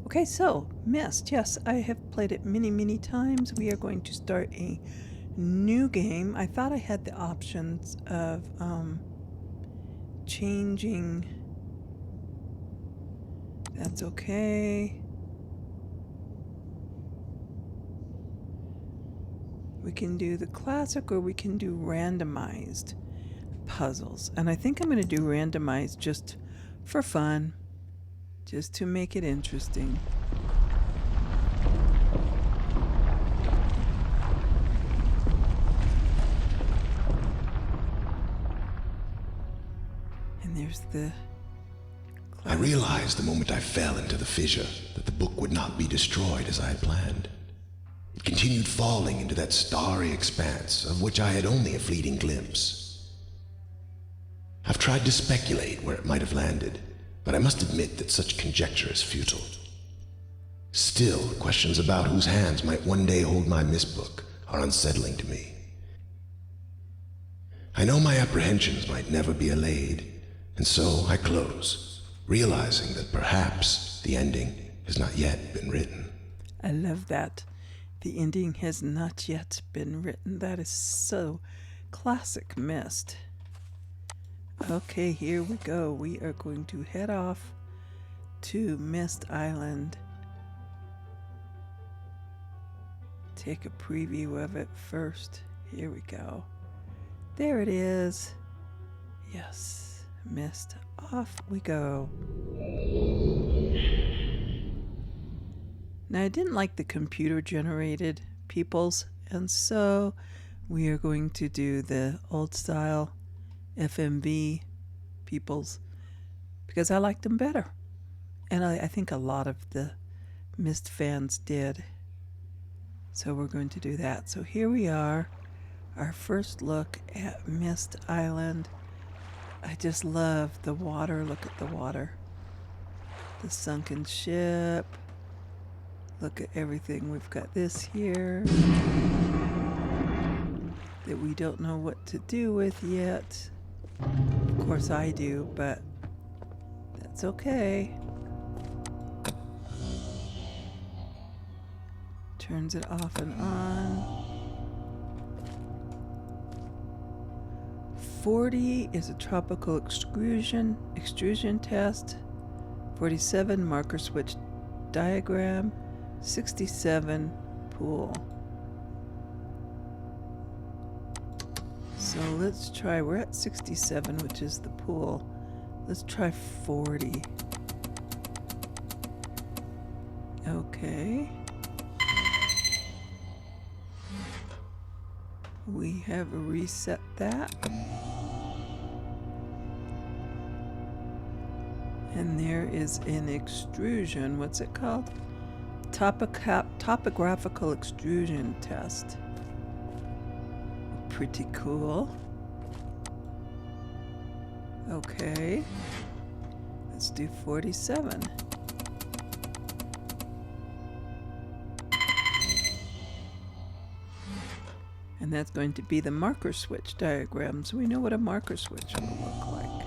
Okay, so Myst. Yes, I have played it many, many times. We are going to start a new game. I thought I had the options of changing. That's okay. We can do the classic or we can do randomized puzzles. And I think I'm going to do randomized just for fun, just to make it interesting. And there's the I realized the moment I fell into the fissure that the book would not be destroyed as I had planned. It continued falling into that starry expanse of which I had only a fleeting glimpse. I've tried to speculate where it might have landed, but I must admit that such conjecture is futile. Still, questions about whose hands might one day hold my Myst book are unsettling to me. I know my apprehensions might never be allayed, and so I close, realizing that perhaps the ending has not yet been written. I love that. The ending has not yet been written. That is so classic Myst. Okay, here we go. We are going to head off to Myst Island. Take a preview of it first. Here we go. There it is. Yes, Myst. Off we go. Now, I didn't like the computer-generated peoples, and so we are going to do the old-style FMV peoples because I liked them better. And I think a lot of the Myst fans did. So we're going to do that. So here we are, our first look at Myst Island. I just love the water. Look at the water. The sunken ship. Look at everything. We've got this here that we don't know what to do with yet. Of course I do, but that's okay. Turns it off and on. 40 is a tropical extrusion test. 47 marker switch diagram. 67 pool. So let's try, we're at 67, which is the pool. Let's try 40. Okay. We have reset that. And there is an extrusion, what's it called? Topographical extrusion test. Pretty cool. Okay. Let's do 47. And that's going to be the marker switch diagram, so we know what a marker switch will look like.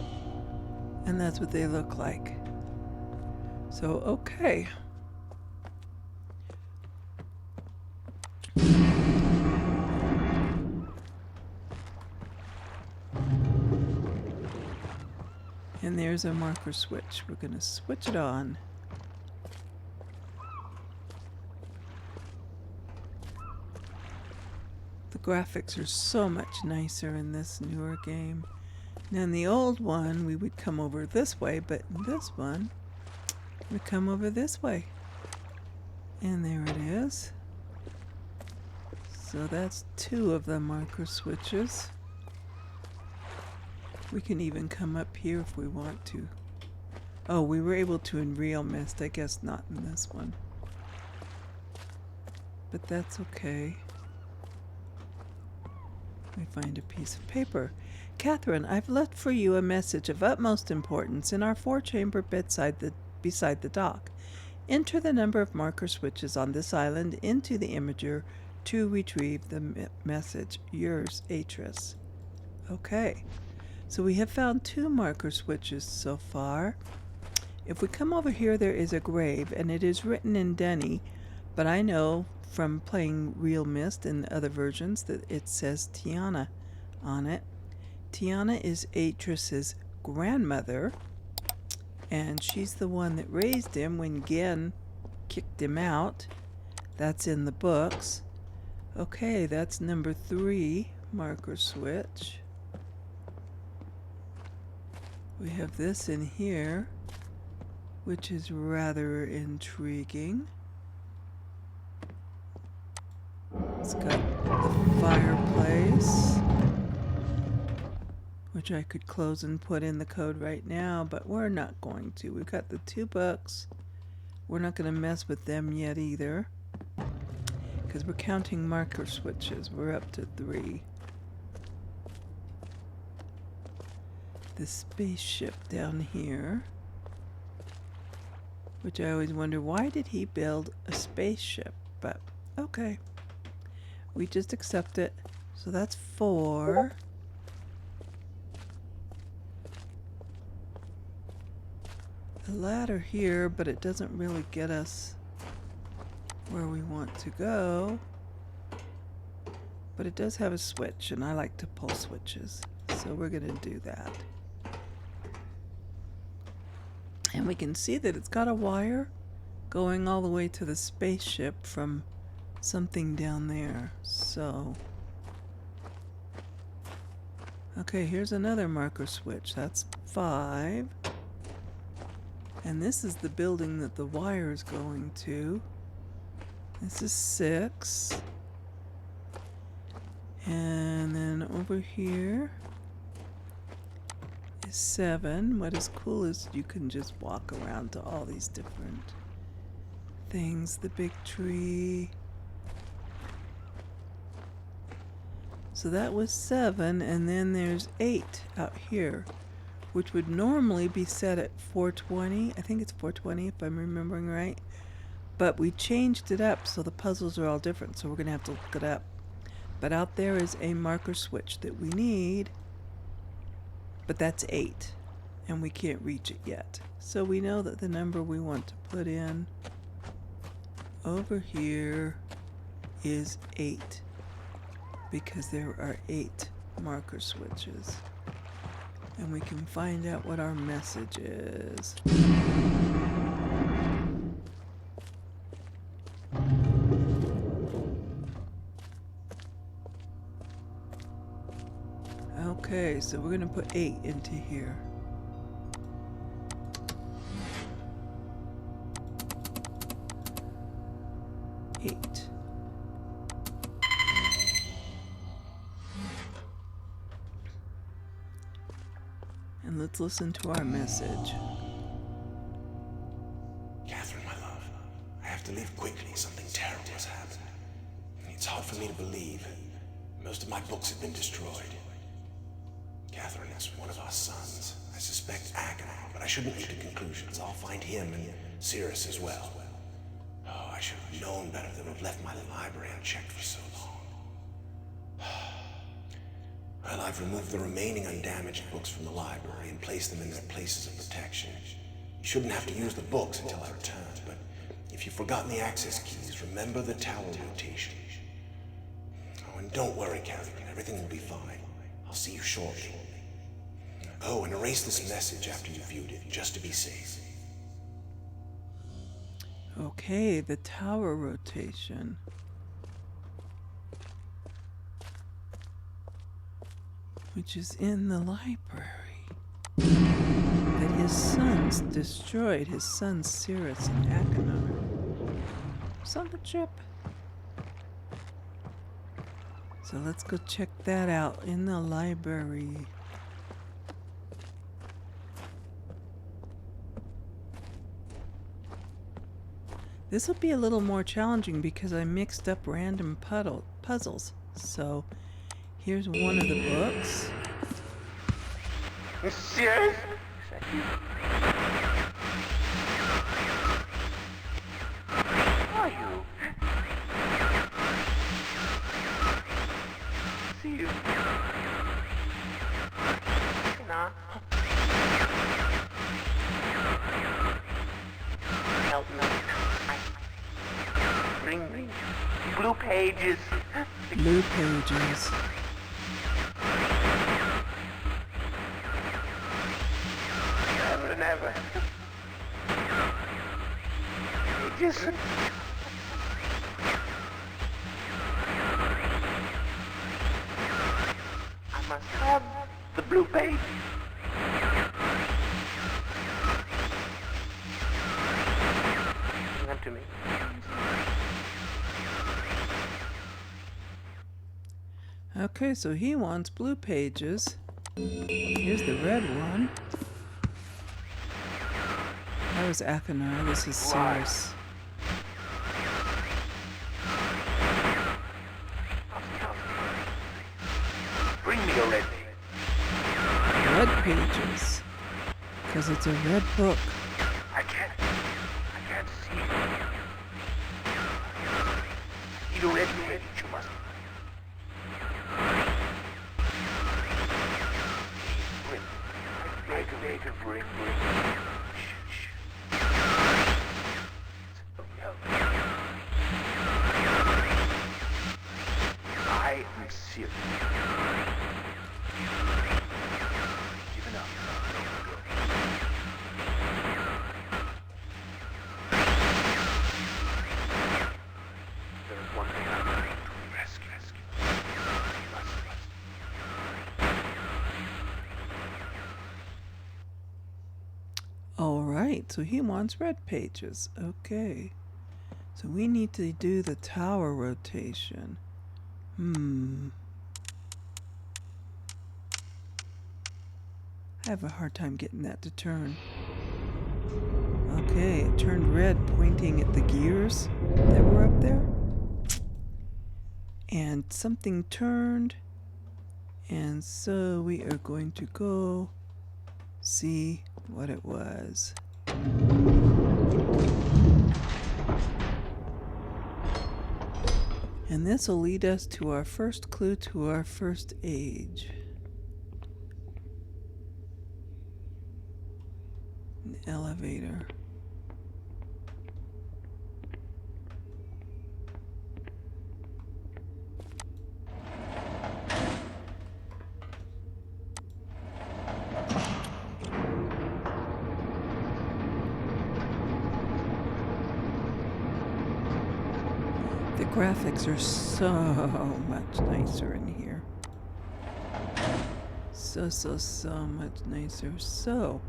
And that's what they look like. So, okay. And there's a marker switch. We're going to switch it on. The graphics are so much nicer in this newer game. Now in the old one, we would come over this way, but in this one, we come over this way. And there it is. So that's 2 of the marker switches. We can even come up here if we want to. Oh, we were able to in real Myst. I guess not in this one. But that's okay. We find a piece of paper. Catherine, I've left for you a message of utmost importance in our 4-chamber beside the dock. Enter the number of marker switches on this island into the imager to retrieve the message. Yours, Atris. Okay. So we have found 2 marker switches so far. If we come over here, there is a grave, and it is written in Denny, but I know from playing Real Myst and other versions that it says Tiana on it. Tiana is Atrus's grandmother, and she's the one that raised him when Gen kicked him out. That's in the books. Okay, that's number 3 marker switch. We have this in here, which is rather intriguing. It's got the fireplace, which I could close and put in the code right now, but we're not going to. We've got the 2 books. We're not going to mess with them yet either, because we're counting marker switches. We're up to 3. The spaceship down here, which I always wonder, why did he build a spaceship? But okay, we just accept it. So that's 4. The ladder here, but it doesn't really get us where we want to go. But it does have a switch, and I like to pull switches, so we're going to do that. And we can see that it's got a wire going all the way to the spaceship from something down there. So, okay, here's another marker switch. That's 5. And this is the building that the wire is going to. This is 6. And then over here is 7. What is cool is you can just walk around to all these different things. The big tree. So that was 7, and then there's 8 out here, which would normally be set at 420. I think it's 420 if I'm remembering right. But we changed it up so the puzzles are all different, so we're going to have to look it up. But out there is a marker switch that we need, but that's 8, and we can't reach it yet. So we know that the number we want to put in over here is 8, because there are 8 marker switches. And we can find out what our message is. Okay, so we're going to put 8 into here. And let's listen to our message. Catherine, my love, I have to leave quickly. Something terrible has happened. It's hard for me to believe. Most of my books have been destroyed. Catherine is one of our sons. I suspect Agamemnon, but I shouldn't leap to conclusions. I'll find him and Cirrus as well. Oh, I should have known better than to have left my library unchecked for so long. Well, I've removed the remaining undamaged books from the library and placed them in their places of protection. You shouldn't have to use the books until I return, but if you've forgotten the access keys, remember the tower rotation. Oh, and don't worry, Catherine. Everything will be fine. I'll see you shortly. Oh, and erase this message after you've viewed it, just to be safe. Okay, the tower rotation. Which is in the library. That his sons destroyed. His sons Cirrus and Agamemnon. Son of a chip. So let's go check that out in the library. This will be a little more challenging because I mixed up random puzzles. So here's one of the books. Monsieur? Are you? See you. Nah. Bring me blue pages. Blue pages. Never and ever. Pages. I must have the blue page. Bring them to me. Okay, so he wants blue pages. Here's the red one. That was Akinar. This is Cirrus. Bring me a red page. Red pages. Because it's a red book. I can't see. Need a red page, you must. Bring. Shh. I am serious. Give it up. There is one thing I'm going to rescue. You must. Alright, so he wants red pages. Okay. So we need to do the tower rotation. I have a hard time getting that to turn. Okay, it turned red, pointing at the gears that were up there. And something turned. And so we are going to go see what it was. And this will lead us to our first clue to our first age. An elevator. The graphics are so much nicer in here. So much nicer. So,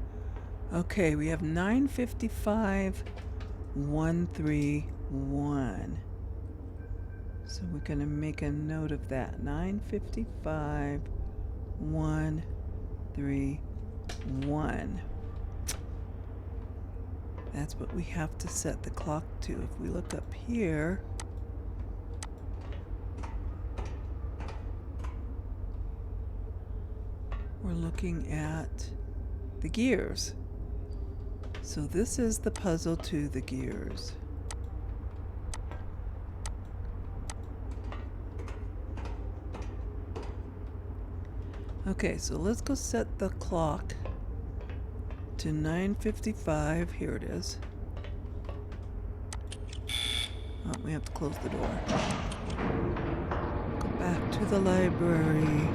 okay, we have 955, 131. So we're going to make a note of that. 955, 131. That's what we have to set the clock to. If we look up here, we're looking at the gears. So this is the puzzle to the gears. Okay, so let's go set the clock to 9:55. Here it is. Oh, we have to close the door. Go back to the library.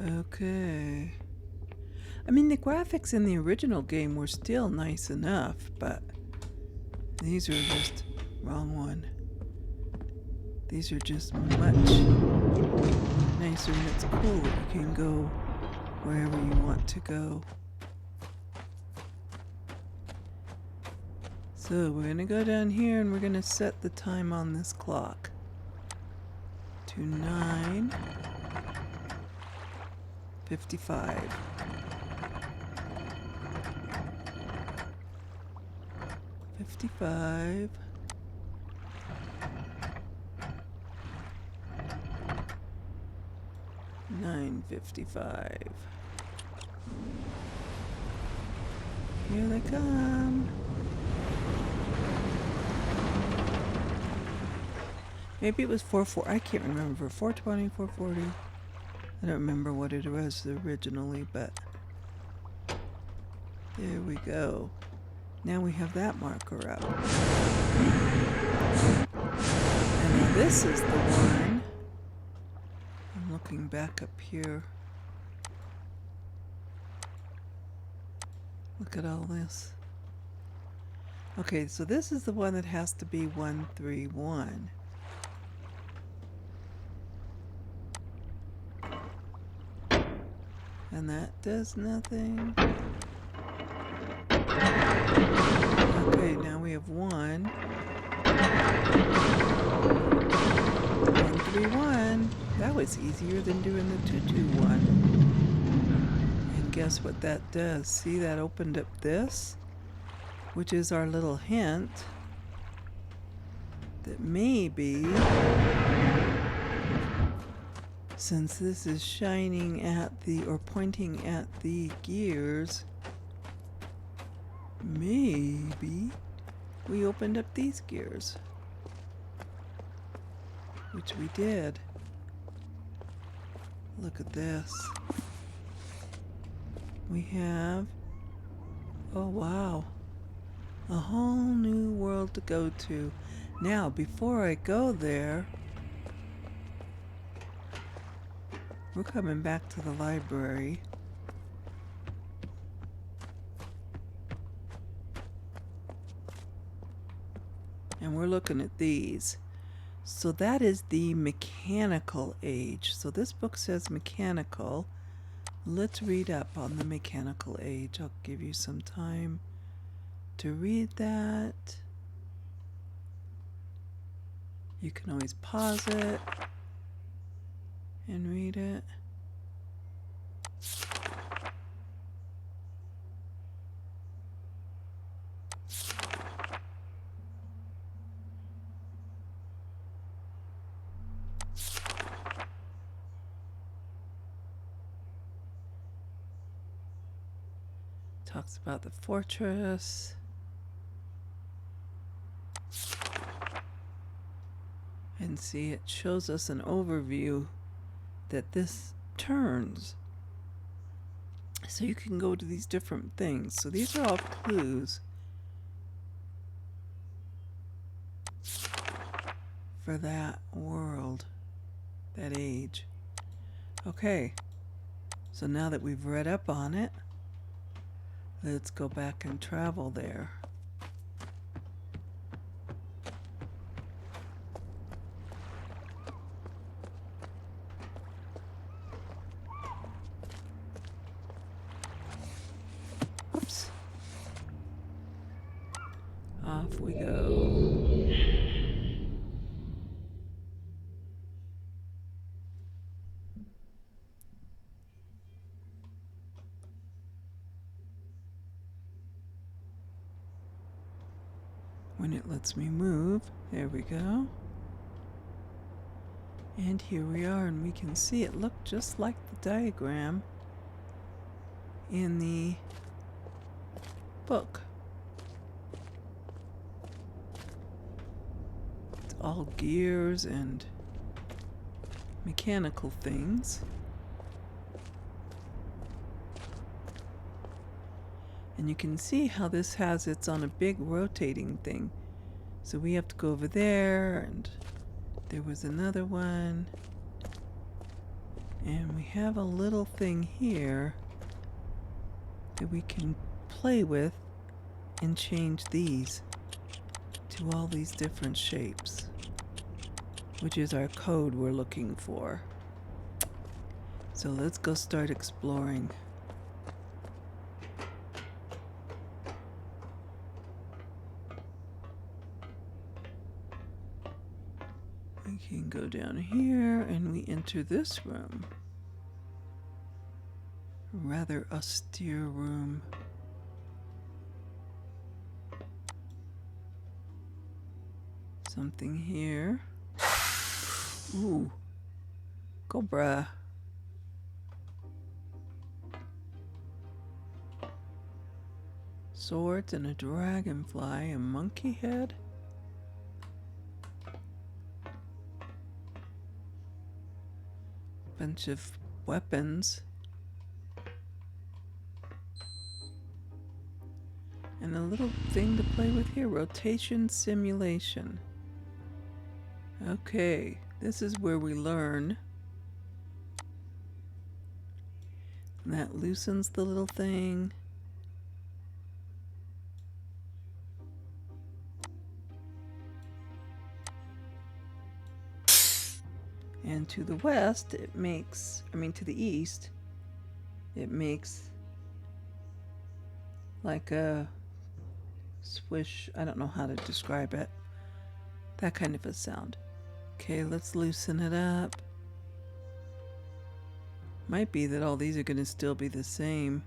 Okay. I mean, the graphics in the original game were still nice enough, but these are just... wrong one. These are just much nicer, and it's cool that you can go wherever you want to go. So we're going to go down here and we're going to set the time on this clock to 9:55. $55. $9.55. Here they come. Maybe it was 440. I can't remember. 420, 440. I don't remember what it was originally, but there we go. Now we have that marker up. And now this is the one. I'm looking back up here. Look at all this. Okay, so this is the one that has to be 131. And that does nothing. Okay, now we have 131. That was easier than doing the 221. And guess what that does? See, that opened up this, which is our little hint that maybe, since this is shining at the, or pointing at the gears, maybe we opened up these gears, which we did. Look at this. We have, oh wow, a whole new world to go to. Now, before I go there, we're coming back to the library. And we're looking at these. So that is the mechanical age. So this book says mechanical. Let's read up on the mechanical age. I'll give you some time to read that. You can always pause it and read it. Talks about the fortress. And see, it shows us an overview that this turns. So you can go to these different things. So these are all clues for that world, that age. Okay, so now that we've read up on it, let's go back and travel there. Oops. Off we go. When it lets me move, there we go. And here we are, and we can see it looked just like the diagram in the book. It's all gears and mechanical things. And you can see how this has it's on a big rotating thing. So we have to go over there, and there was another one. And we have a little thing here that we can play with and change these to all these different shapes, which is our code we're looking for. So let's go start exploring. We can go down here and we enter this room. Rather austere room. Something here. Ooh. Cobra. Swords and a dragonfly, a monkey head. Bunch of weapons. And a little thing to play with here, rotation simulation. Okay, this is where we learn. And that loosens the little thing. And to the west, it makes, to the east, it makes like a swish. I don't know how to describe it. That kind of a sound. Okay, let's loosen it up. Might be that all these are going to still be the same.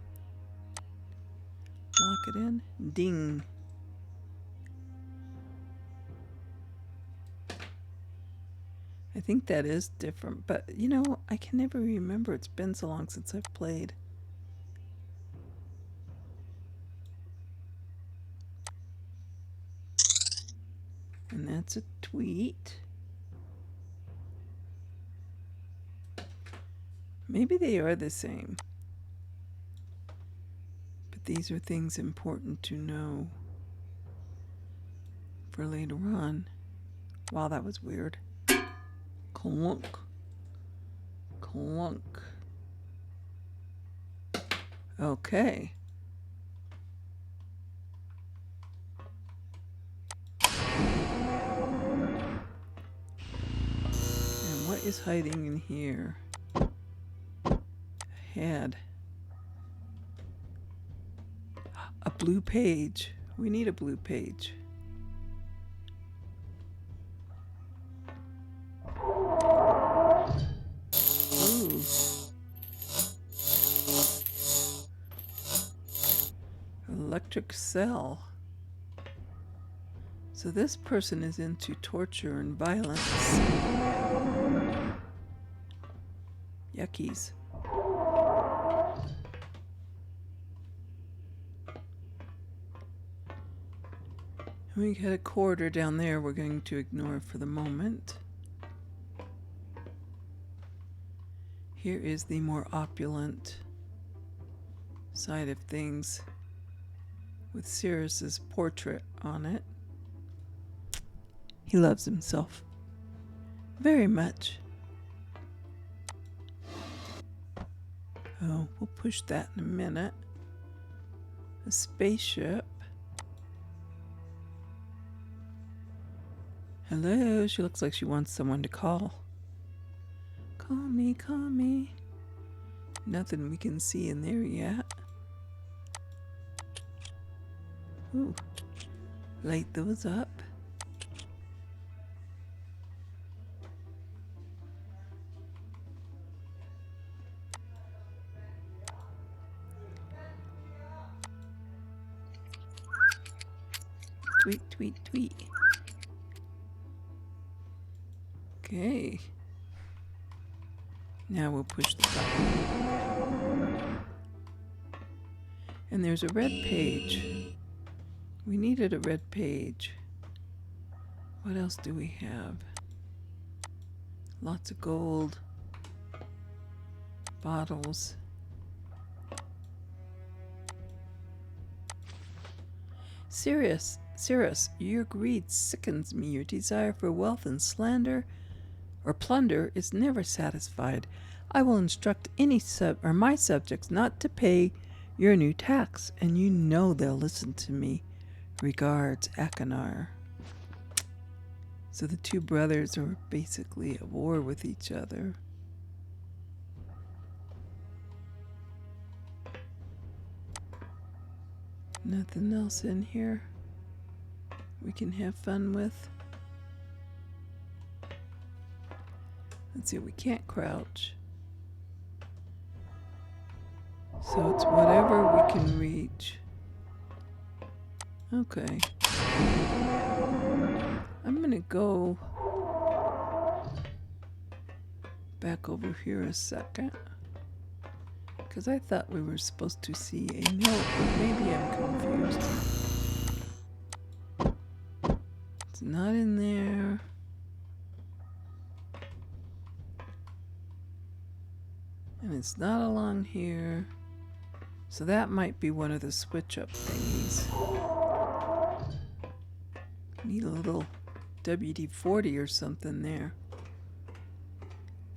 Lock it in. Ding. I think that is different, but you know, I can never remember. It's been so long since I've played. And that's a tweet. Maybe they are the same. But these are things important to know for later on. Wow, that was weird. Clunk. Clunk. Okay. And what is hiding in here? A head. A blue page. We need a blue page. Ooh. Electric cell. So this person is into torture and violence. Yuckies. We got a quarter down there we're going to ignore for the moment. Here is the more opulent side of things with Sirius's portrait on it. He loves himself very much. Oh, we'll push that in a minute. A spaceship. Hello, she looks like she wants someone to call. Call me, call me. Nothing we can see in there yet. Ooh, light those up. Tweet, tweet, tweet. Okay. Now we'll push the button. And there's a red page. We needed a red page. What else do we have? Lots of gold. Bottles. Sirius, your greed sickens me. Your desire for wealth and slander or plunder is never satisfied. I will instruct my subjects not to pay your new tax, and you know they'll listen to me. Regards, Akanar. So the two brothers are basically at war with each other. Nothing else in here we can have fun with. Let's see, we can't crouch. So it's whatever we can reach. Okay. I'm gonna go back over here a second. Because I thought we were supposed to see a note, but maybe I'm confused. It's not in there. And it's not along here. So that might be one of the switch up thingies. Need a little WD-40 or something there.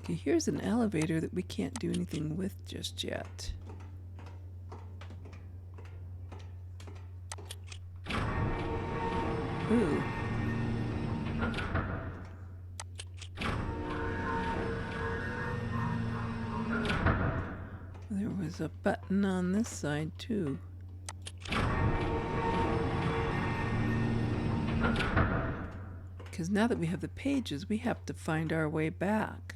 Okay, here's an elevator that we can't do anything with just yet. Ooh. There was a button on this side too. Because now that we have the pages, we have to find our way back.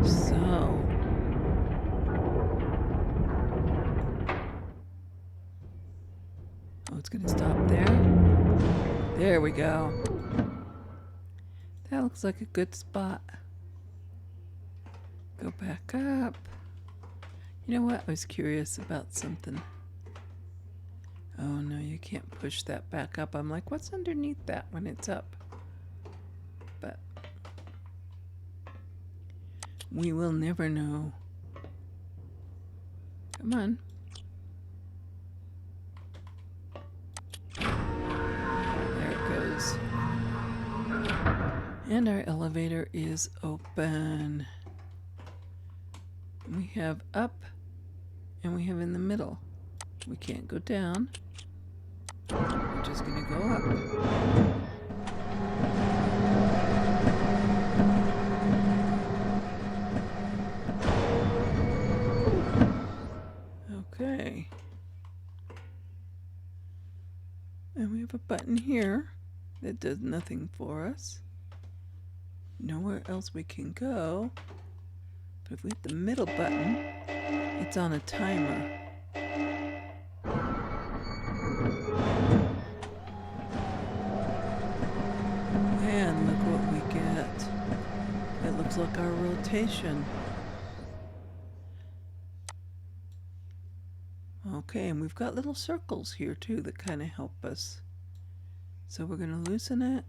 So. Oh, it's going to stop there. There we go. That looks like a good spot. Go back up. You know what? I was curious about something. Oh no, you can't push that back up. I'm like, what's underneath that when it's up? But we will never know. Come on. There it goes. And our elevator is open. We have up and we have in the middle. We can't go down. We're just gonna go up. Okay. And we have a button here that does nothing for us. Nowhere else we can go. But if we hit the middle button, it's on a timer. And look what we get. It looks like our rotation. Okay, and we've got little circles here too that kind of help us. So we're going to loosen it.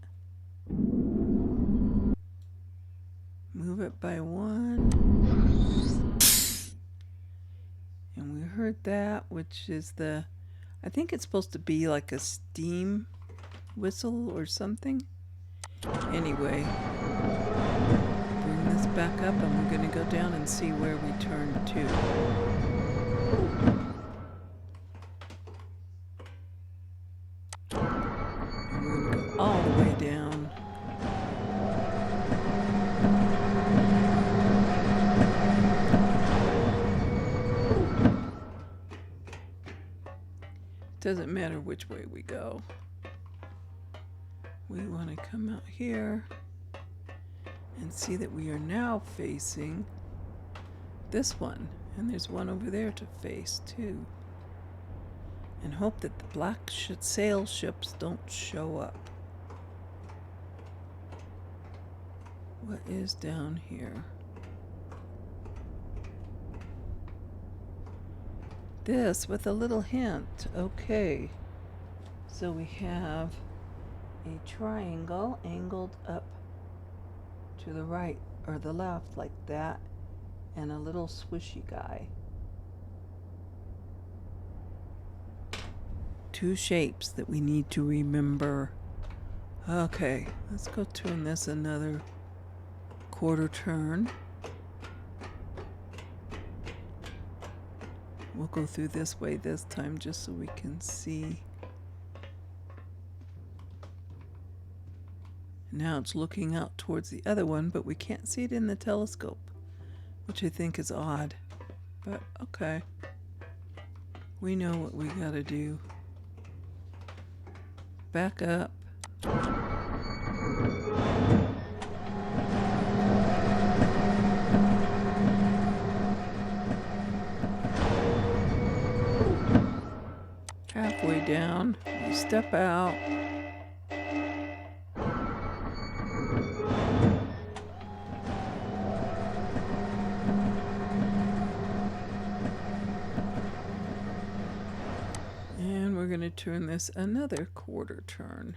Move it by 1. And we heard that, which is the... I think it's supposed to be like a steam whistle or something. Anyway, bring this back up and we're going to go down and see where we turn to. And we're going to go all the way down. Doesn't matter which way we go. We want to come out here and see that we are now facing this one. And there's one over there to face too. And hope that the black sail ships don't show up. What is down here? This with a little hint. Okay. So we have a triangle angled up to the right or the left like that, and a little swishy guy. Two shapes that we need to remember. Okay, let's go turn this another quarter turn. We'll go through this way this time just so we can see. Now it's looking out towards the other one, but we can't see it in the telescope, which I think is odd. But okay. We know what we gotta do. Back up. Halfway down, we step out. And we're going to turn this another quarter turn.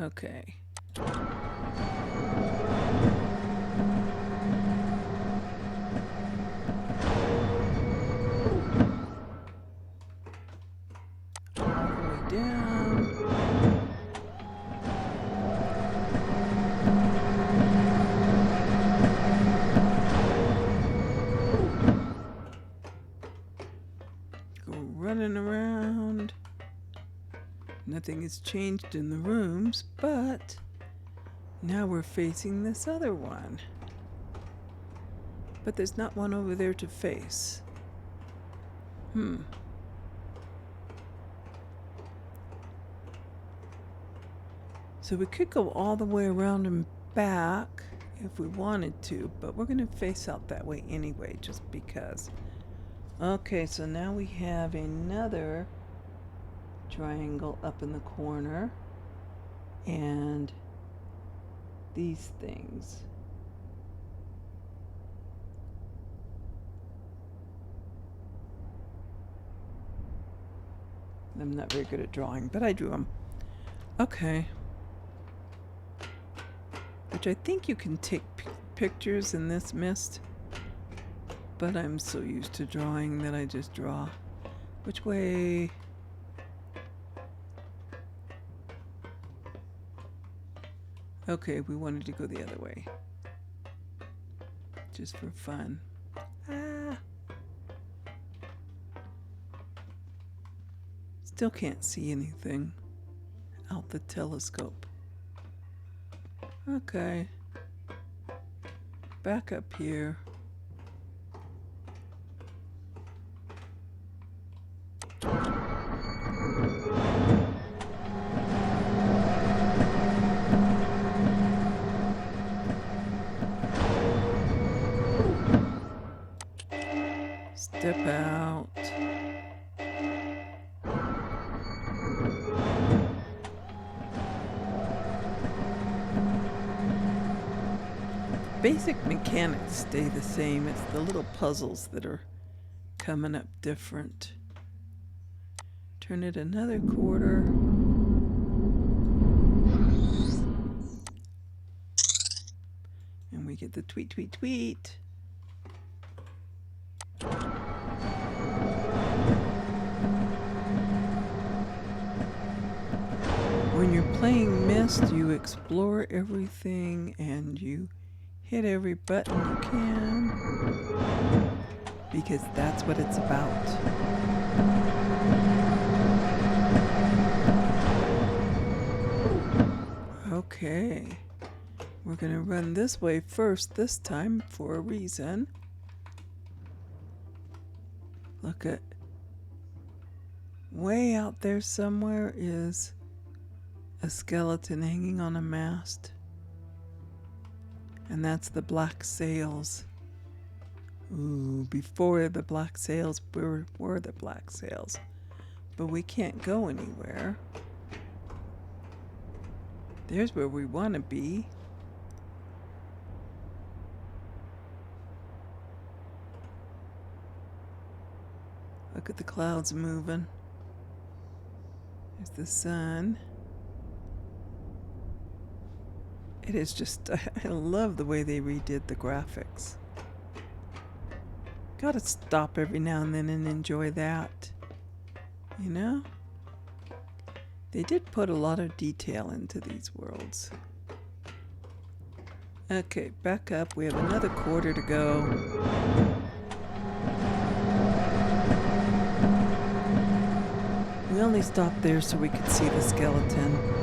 Okay. All the way down. Go running around. Nothing has changed in the rooms, but now we're facing this other one. But there's not one over there to face. So we could go all the way around and back if we wanted to, but we're going to face out that way anyway, just because. Okay, so now we have another triangle up in the corner, and these things. I'm not very good at drawing, but I drew them. Okay. Which I think you can take pictures in this Myst, but I'm so used to drawing that I just draw. Which way? Okay, we wanted to go the other way. Just for fun. Ah. Still can't see anything out the telescope. Okay. Back up here. Step out. Basic mechanics stay the same. It's the little puzzles that are coming up different. Turn it another quarter. And we get the tweet, tweet, tweet. When you're playing Myst, you explore everything and you hit every button you can, because that's what it's about. Okay, we're gonna run this way first this time for a reason. Look at, way out there somewhere is a skeleton hanging on a mast. And that's the black sails. Ooh, before the black sails were the black sails. But we can't go anywhere. There's where we want to be. Look at the clouds moving. There's the sun. It is just, I love the way they redid the graphics. Gotta stop every now and then and enjoy that. You know? They did put a lot of detail into these worlds. Okay, back up. We have another quarter to go. We only stopped there so we could see the skeleton.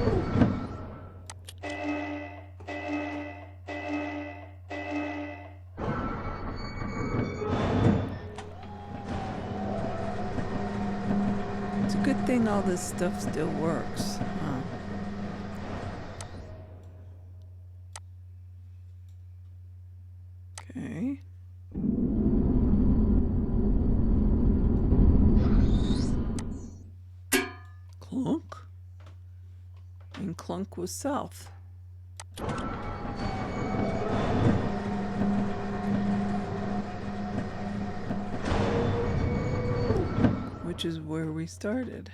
Good thing all this stuff still works. Huh? Okay. Clunk. And Clunk was south. Which is where we started.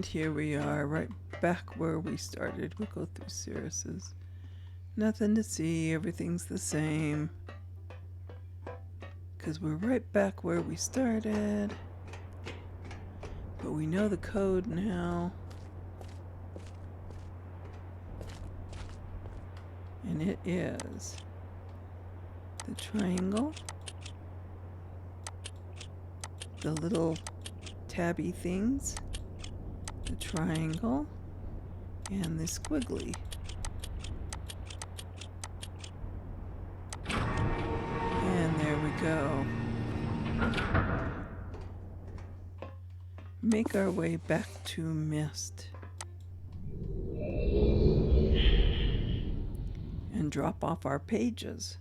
And here we are, right back where we started. We'll go through Cirrus's. Nothing to see, everything's the same. Because we're right back where we started. But we know the code now. And it is the triangle, the little tabby things, the triangle, and the squiggly. And there we go. Make our way back to Myst. And drop off our pages.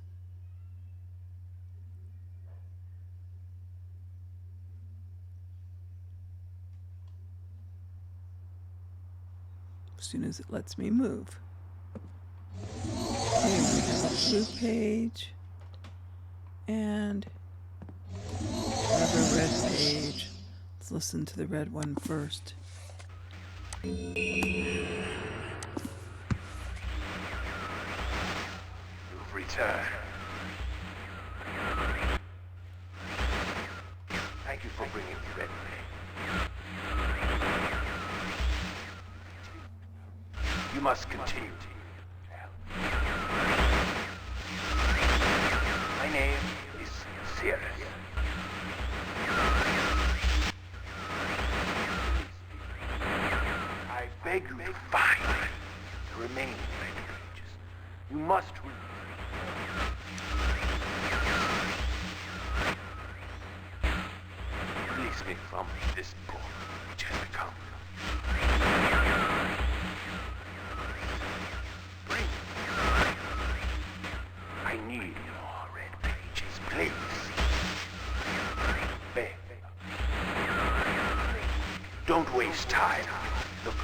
As soon as it lets me move. Okay, we have a blue page and another red page. Let's listen to the red one first. You've returned. Thank you for bringing the red page. You must continue. My name is Cyan. I beg you to find the remaining red pages. You must read. Release me from this book which has become. Bring. I need more red pages, please. Beg. Don't waste time. Look.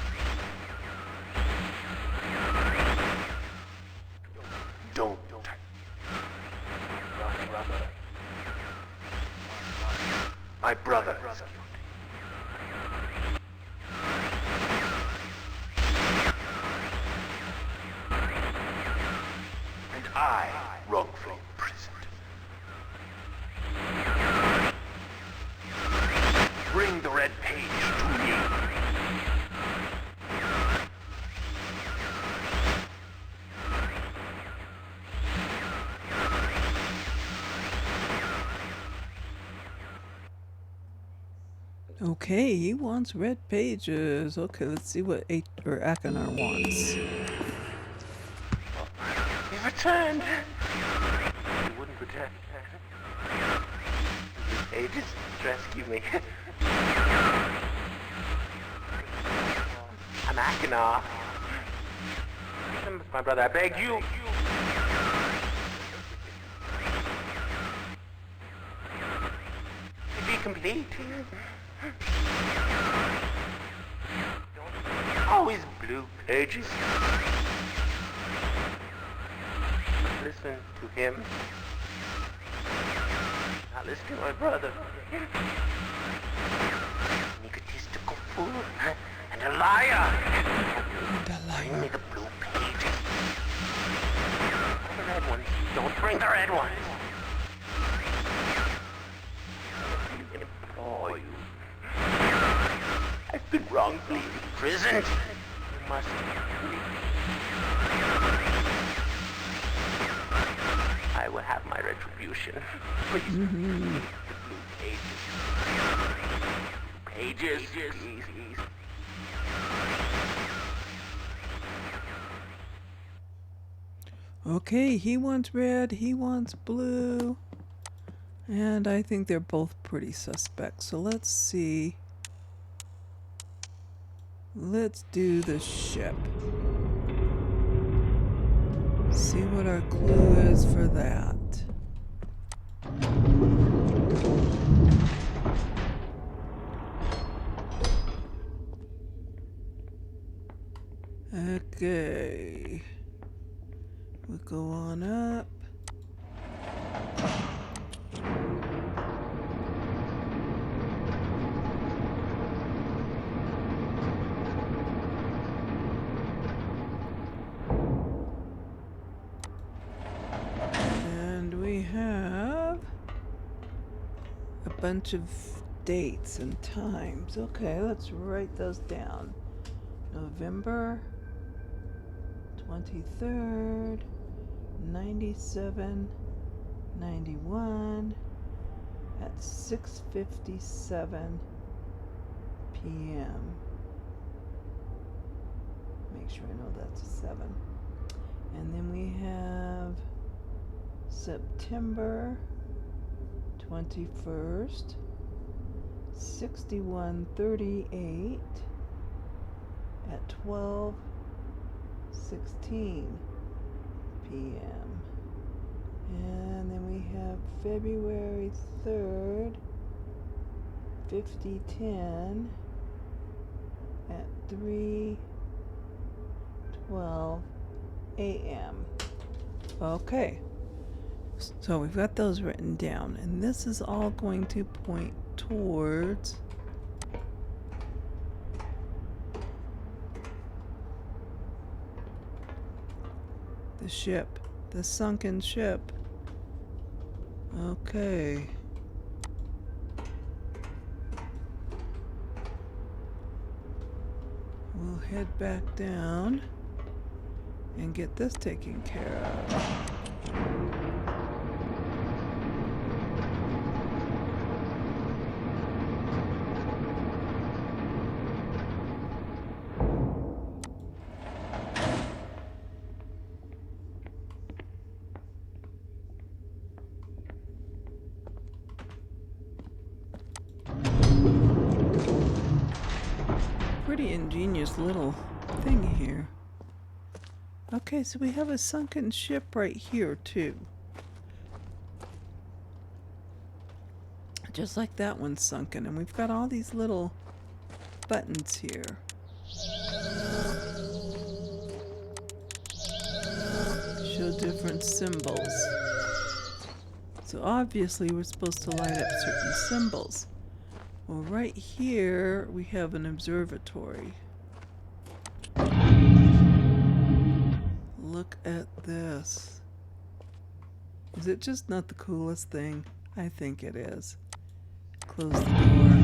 Don't. My brother is killed. And I wrongfully imprisoned. Bring the red page to me. Okay, he wants red pages. Okay, let's see what Akanar wants. You've returned. You wouldn't return. The pages rescue me. I'm Akanar. My brother, I beg you. Be complete. Always blue pages. Listen to him. Not listen to my brother. An egotistical fool and a liar. Bring me the blue pages. The red ones. Don't bring the red ones. I implore you. I've been wrongfully imprisoned. You must leave. I will have my retribution. Please, the blue pages. Pages, please. Okay, he wants red, he wants blue. And I think they're both pretty suspect. So let's see. Let's do the ship. See what our clue is for that. Okay. We'll go on up. bunch of dates and times. Okay, let's write those down. November 23rd, 97, 91 at 6:57 p.m. Make sure I know that's a 7. And then we have September 21st, 61:38 at 12:16 p.m. And then we have February 3rd, 50:10 at 3:12 a.m. Okay, so we've got those written down, and this is all going to point towards the ship, the sunken ship. Okay. We'll head back down and get this taken care of. Pretty ingenious little thing here. Okay, so we have a sunken ship right here too. Just like that one's sunken, and we've got all these little buttons here. Show different symbols. So obviously we're supposed to light up certain symbols. Well, right here we have an observatory. Look at this. Is it just not the coolest thing? I think it is. Close the door.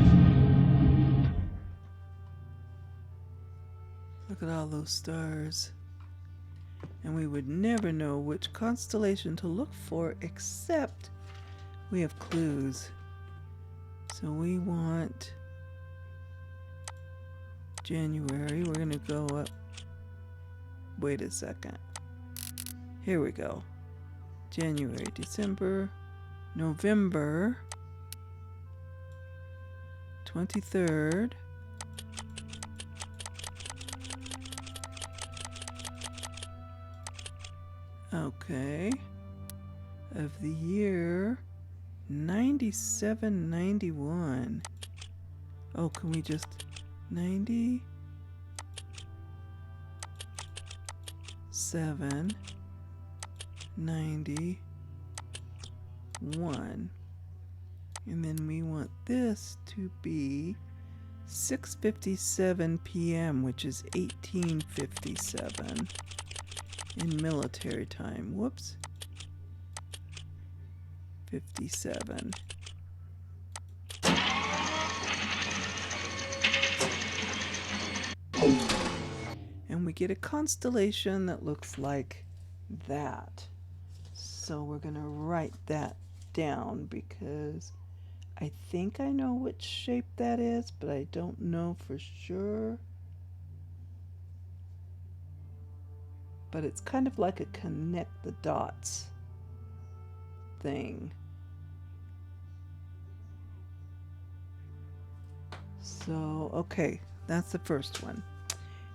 Look at all those stars. And we would never know which constellation to look for except we have clues. So we want January. We're going to go up. Wait a second. Here we go. January, December, November 23rd. Okay. Of the year 97-91. Oh, can we just 97-91. And then we want this to be 6:57 p.m., which is 1857 in military time. Whoops. 57. And we get a constellation that looks like that. So we're going to write that down because I think I know which shape that is, but I don't know for sure. But it's kind of like a connect the dots thing. So, okay, that's the first one.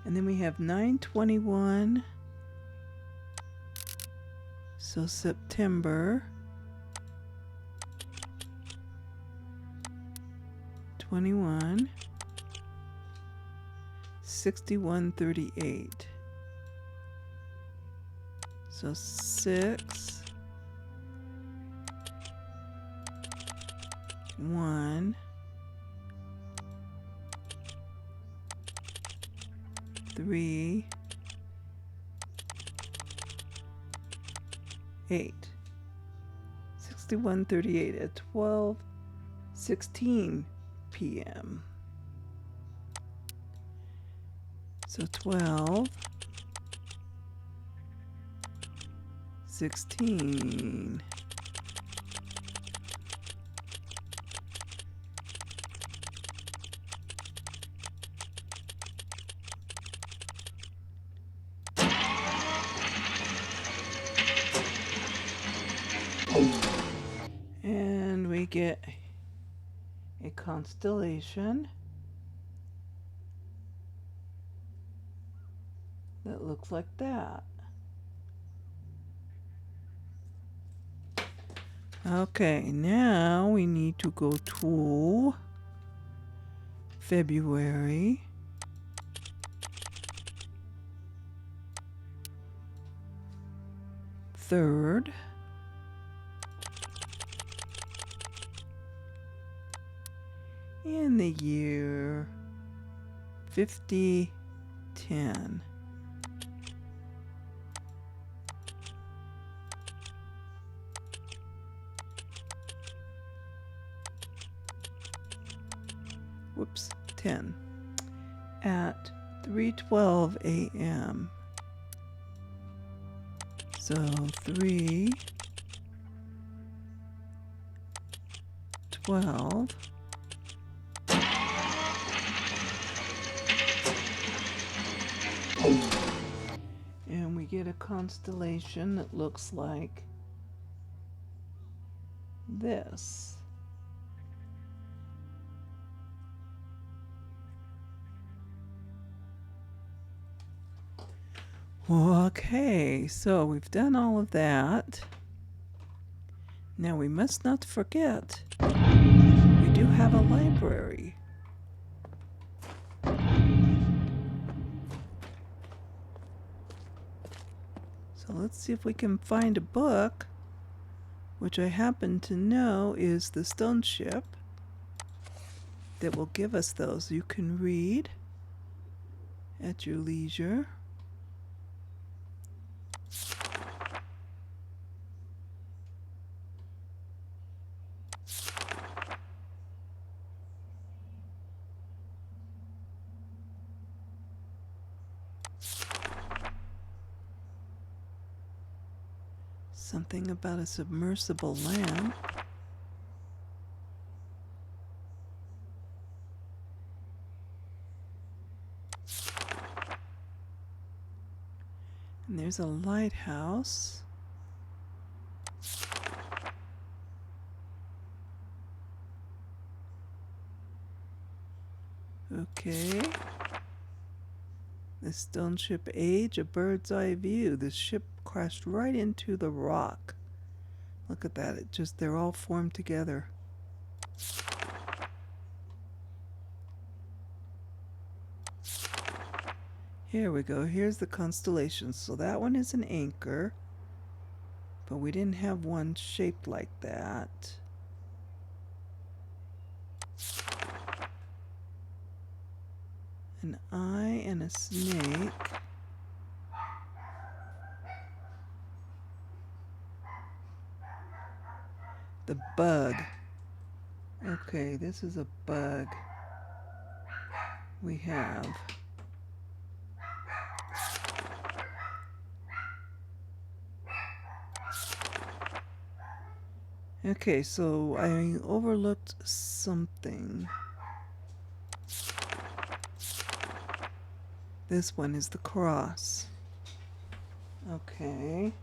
And then we have 9/21. So September 21, 61:38. So 6, 1, 3, 8. 61:38 at 12:16 16 p.m. So 12, 16. And we get a constellation that looks like that. Okay, now we need to go to February. Third. In the year 5010. Whoops, 10. At 3:12 a.m. So 3:12. And we get a constellation that looks like this. Okay, so we've done all of that. Now we must not forget, we do have a library. So let's see if we can find a book, which I happen to know is the Stone Ship, that will give us those. You can read at your leisure. Something about a submersible lamp. And there's a lighthouse. Okay. The stone ship age, a bird's eye view. The ship crashed right into the rock. Look at that. They're all formed together. Here we go. Here's the constellations. So that one is an anchor, but we didn't have one shaped like that. An eye and a snake. The bug. Okay, this is a bug. We have okay, so I overlooked something. This one is the cross. Okay.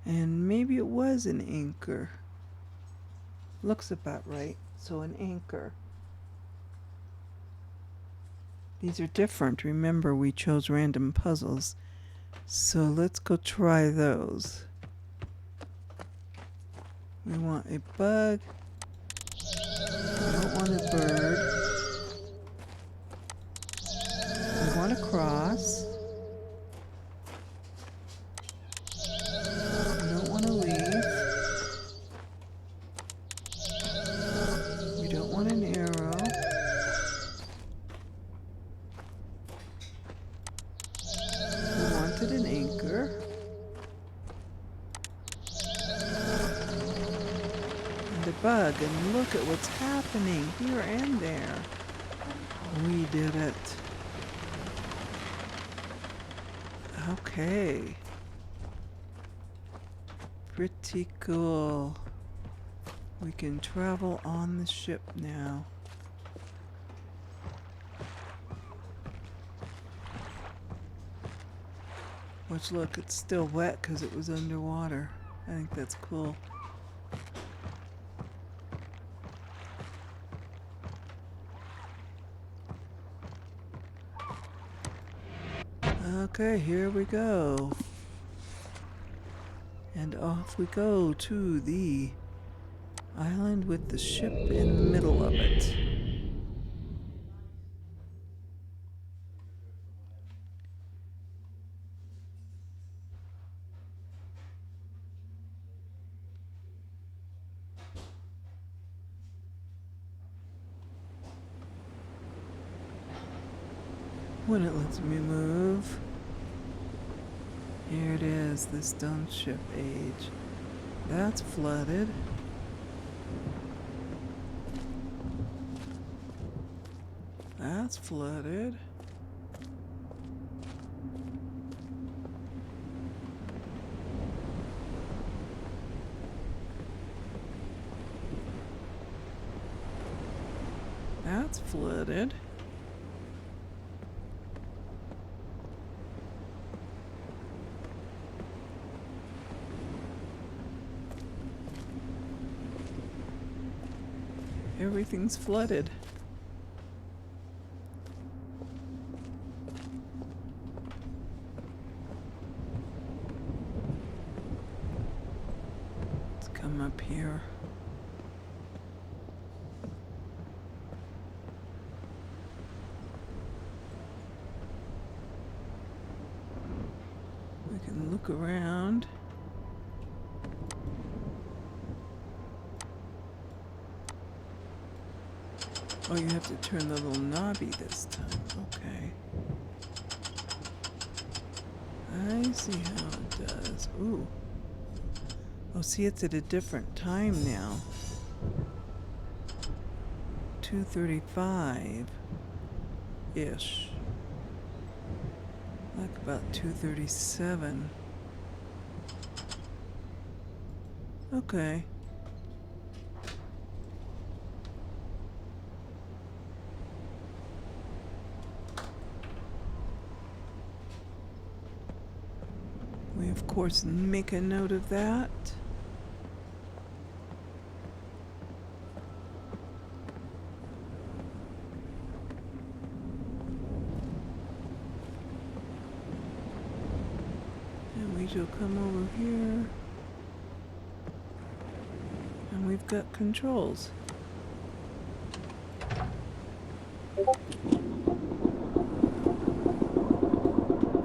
And maybe it was an anchor. Looks about right. So an anchor. These are different. Remember, we chose random puzzles. So let's go try those. We want a bug. We don't want a bird. We want a cross. We don't want a leaf. We don't want an arrow. put an anchor. And a bug, and look at what's happening here and there. We did it. Okay. Pretty cool. We can travel on the ship now. Which, look, it's still wet because it was underwater. I think that's cool. Okay, here we go. And off we go to the island with the ship in the middle of it. When it lets me move. Here it is, the stone ship age. That's flooded. That's flooded. That's flooded. Everything's flooded. Let's come up here. We can look around. Oh, you have to turn the little knobby this time. Okay. I see how it does. Ooh. Oh, see, it's at a different time now. 2:35-ish. Like about 2:37. Okay. We, of course, make a note of that. And we shall come over here. And we've got controls.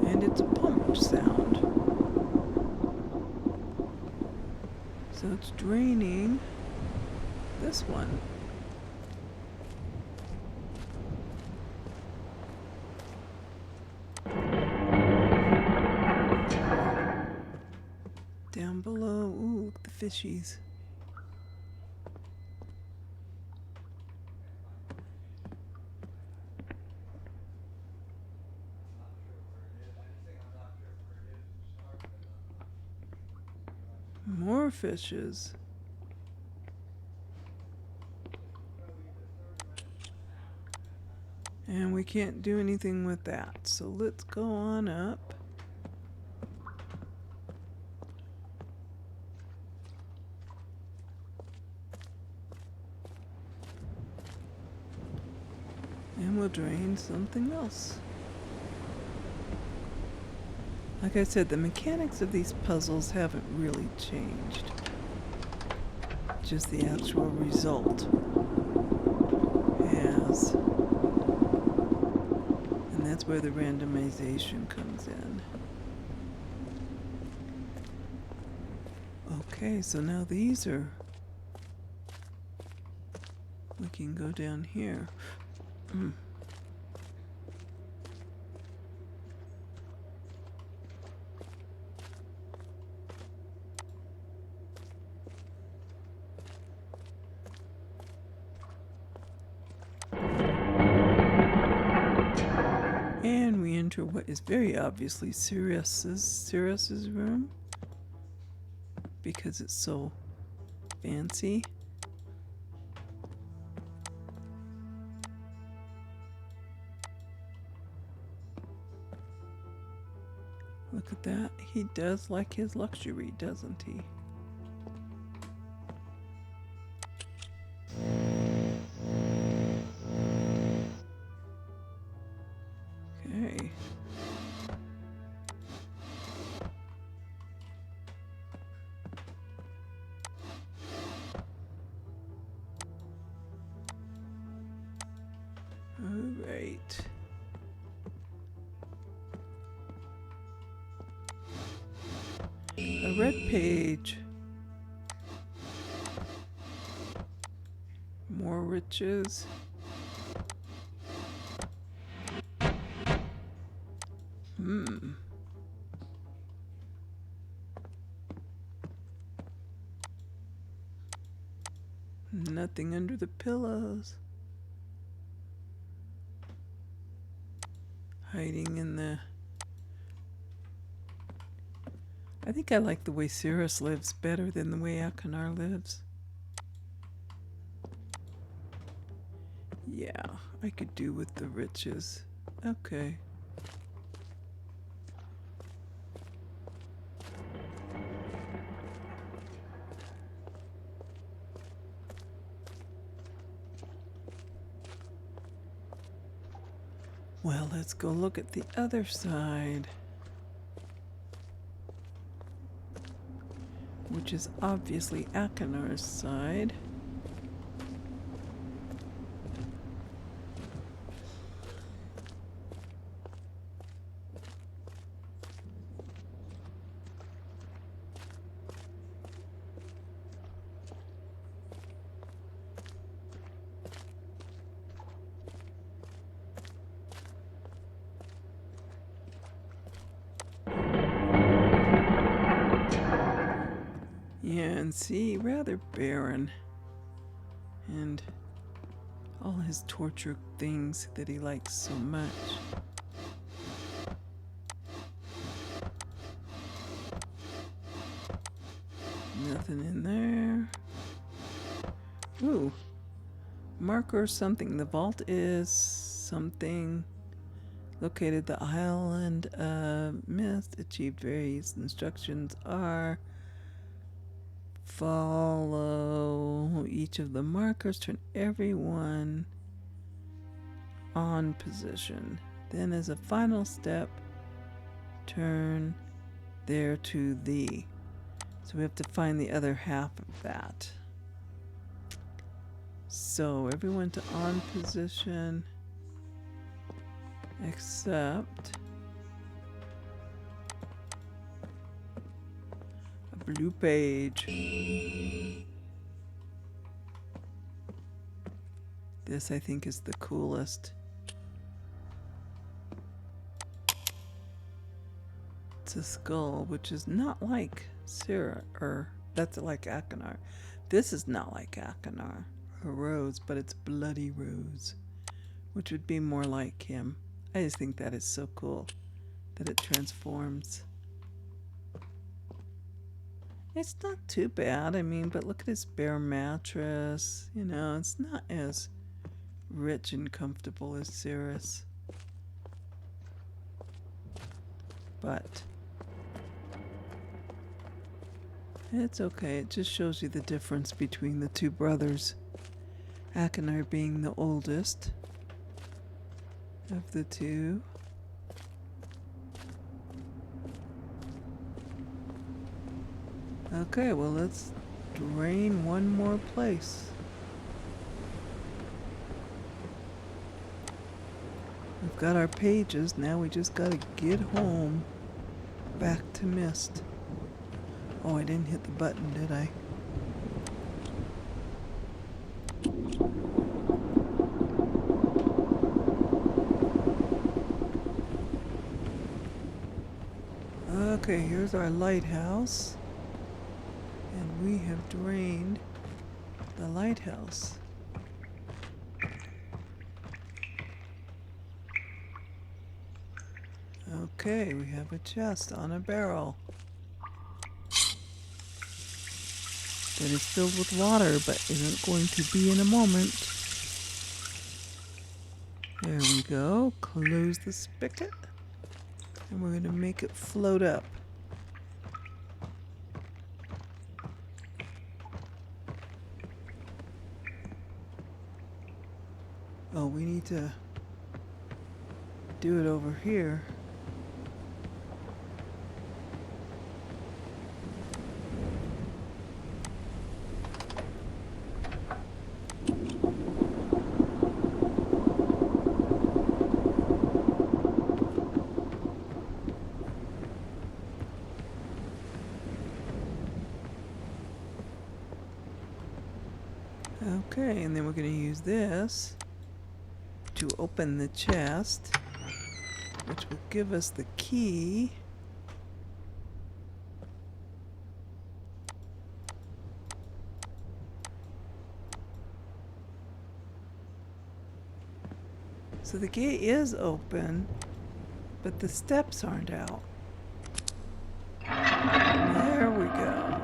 And it's a pump sound. So it's draining this one. Down below, ooh, the fishies. More fishes. And we can't do anything with that. So let's go on up. And we'll drain something else. Like I said, the mechanics of these puzzles haven't really changed. Just the actual result has. And that's where the randomization comes in. Okay, so now these are... We can go down here. enter what is very obviously Sirius's room because it's so fancy. Look at that. He does like his luxury, doesn't he? Okay. All right. A red page. More riches. Nothing under the pillows. Hiding in the... I think I like the way Sirius lives better than the way Akanar lives. Yeah, I could do with the riches. Okay. Well, let's go look at the other side, which is obviously Akanar's side. Yeah, and see, rather barren. And all his torture things that he likes so much. Nothing in there. Ooh. Marker something. The vault is something. Located the island of Myst. Achieved various instructions are... Follow each of the markers, turn everyone on position. Then as a final step, turn there to thee. So we have to find the other half of that. So everyone to on position, except blue page. This I think is the coolest. It's a skull, which is not like Sarah, or that's like Akanar. This is not like Akanar, a rose, but it's bloody rose, which would be more like him. I just think that is so cool that it transforms. It's not too bad, I mean, but look at his bare mattress. You know, it's not as rich and comfortable as Sirius. But it's okay. It just shows you the difference between the two brothers. Akanar being the oldest of the two. Okay, well, let's drain one more place. We've got our pages, now we just gotta get home. Back to Myst. Oh, I didn't hit the button, did I? Okay, here's our lighthouse. And we have drained the lighthouse. Okay, we have a chest on a barrel that is filled with water, but isn't going to be in a moment. There we go. Close the spigot. And we're going to make it float up. Oh, we need to do it over here. Okay, and then we're going to use this to open the chest, which will give us the key. So the gate is open, but the steps aren't out. There we go.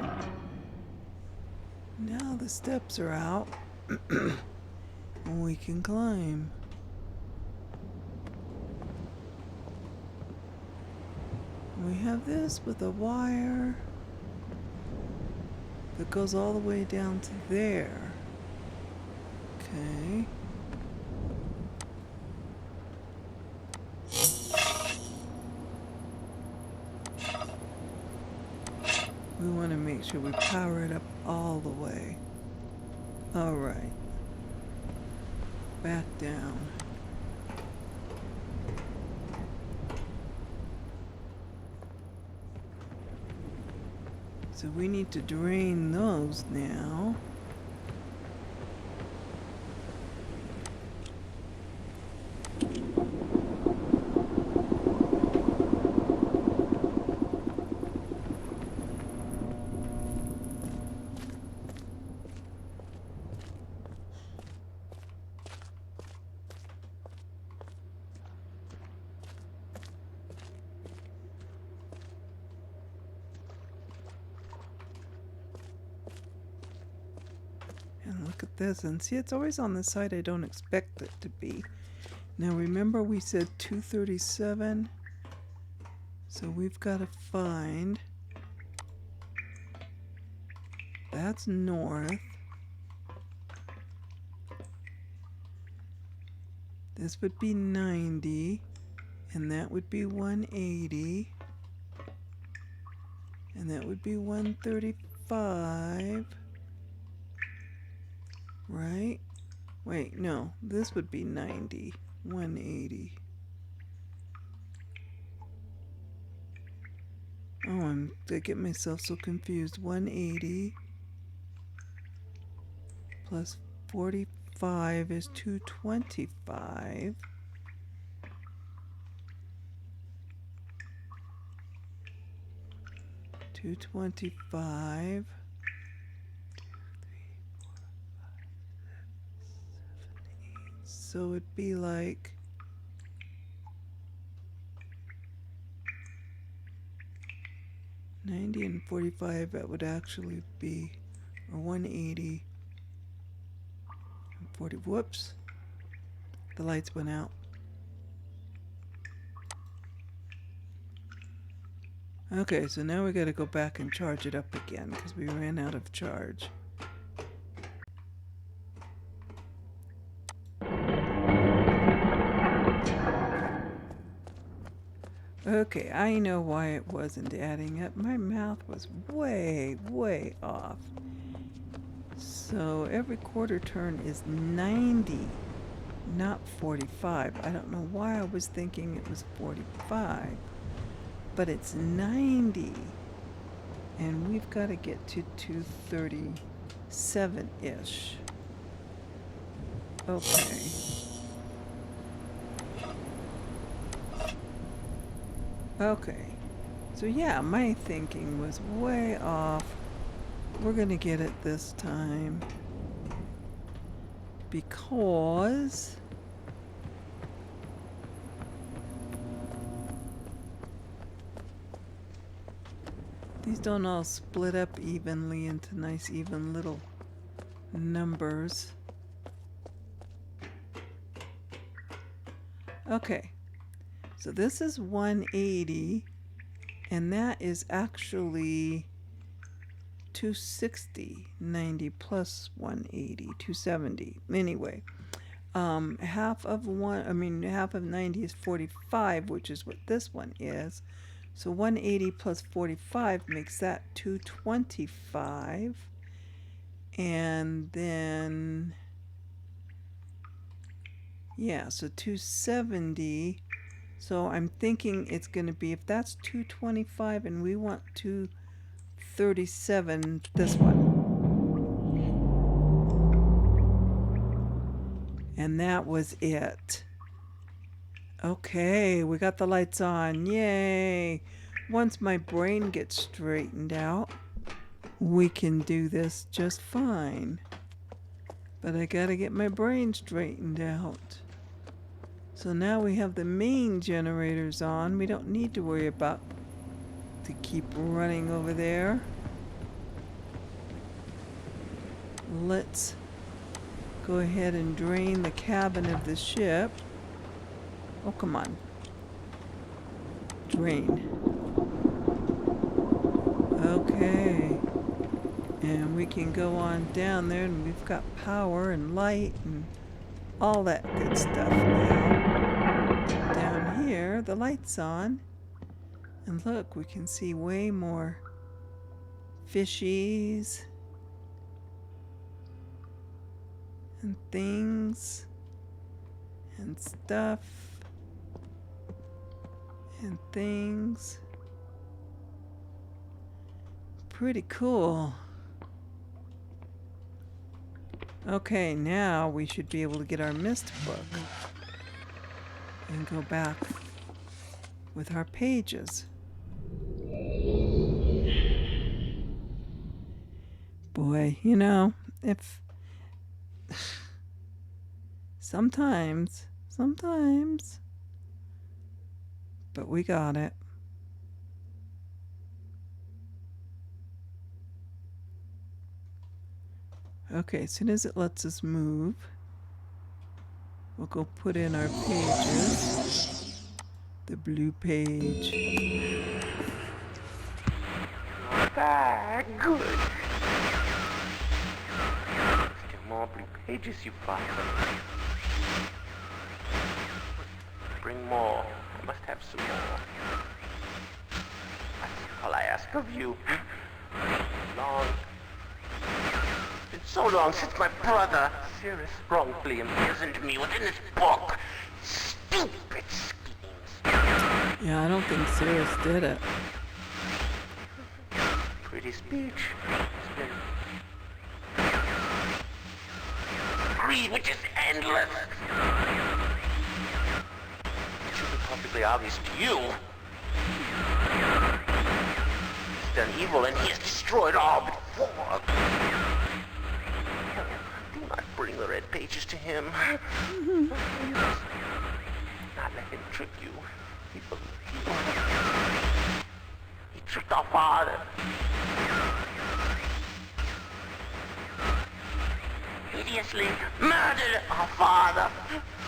Now the steps are out, and we can climb. We have this with a wire that goes all the way down to there. Okay. We want to make sure we power it up all the way. All right. Back down. So we need to drain those now. And look at this, and see, it's always on the side I don't expect it to be. Now remember we said 237, so we've got to find, that's north. This would be 90, and that would be 180, and that would be 135. Right? Wait, no. This would be 90. 180. Oh, I get myself so confused. 180 plus 45 is 225. $225. So it'd be like $90 and 45. That would actually be, or 180 and 40. Whoops, the lights went out. Okay, so now we got to go back and charge it up again because we ran out of charge. Okay, I know why it wasn't adding up. My math was way, way off. So every quarter turn is 90, not 45. I don't know why I was thinking it was 45, but it's 90. And we've got to get to 237-ish. Okay. Okay, so yeah, my thinking was way off. We're gonna get it this time because These don't all split up evenly into nice even little numbers. Okay, so this is 180, and that is actually 260, 90 plus 180, 270. Anyway, half of 90 is 45, which is what this one is. So 180 plus 45 makes that 225. And then, yeah, so 270. So I'm thinking it's going to be, if that's 225 and we want 237, this one. And that was it. Okay, we got the lights on. Yay! Once my brain gets straightened out, we can do this just fine. But I gotta get my brain straightened out. So now we have the main generators on. We don't need to worry about to keep running over there. Let's go ahead and drain the cabin of the ship. Oh, come on. Drain. Okay. And we can go on down there, and we've got power and light and all that good stuff now. Down here, the light's on. And look, we can see way more fishies and things and stuff and things. Pretty cool. Okay, now we should be able to get our Myst book and go back with our pages. Boy, you know, if sometimes, but we got it. Okay, as soon as it lets us move, we'll go put in our pages. The blue page. Ah, good. Still more blue pages, you find. Bring more. I must have some more. That's all I ask of you. Long. It's been so long since my brother, Cirrus, wrongfully imprisoned me within this book. Stupid schemes. Yeah, I don't think Cirrus did it. Pretty speech. It's been greed, which is endless. It should be perfectly obvious to you. He's done evil and he has destroyed all but four. Do not bring the red pages to him. Not let him trick you. He believed you. He tricked our father. Hideously murdered our father.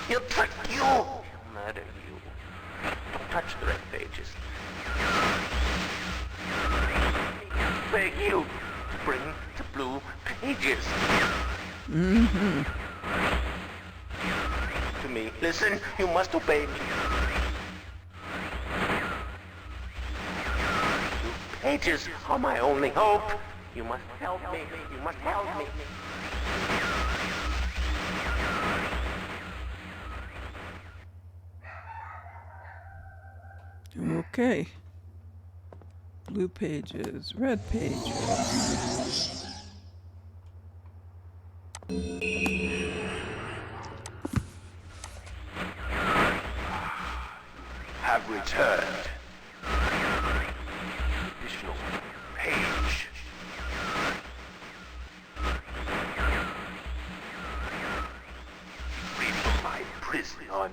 He'll trick you. He'll murder you. Don't touch the red pages. I beg you to bring the blue pages. To me. Listen, you must obey me. Blue pages are my only hope. You must help me. You must help me. Okay. Blue pages, red pages. Have returned. Additional page. Free from my prison on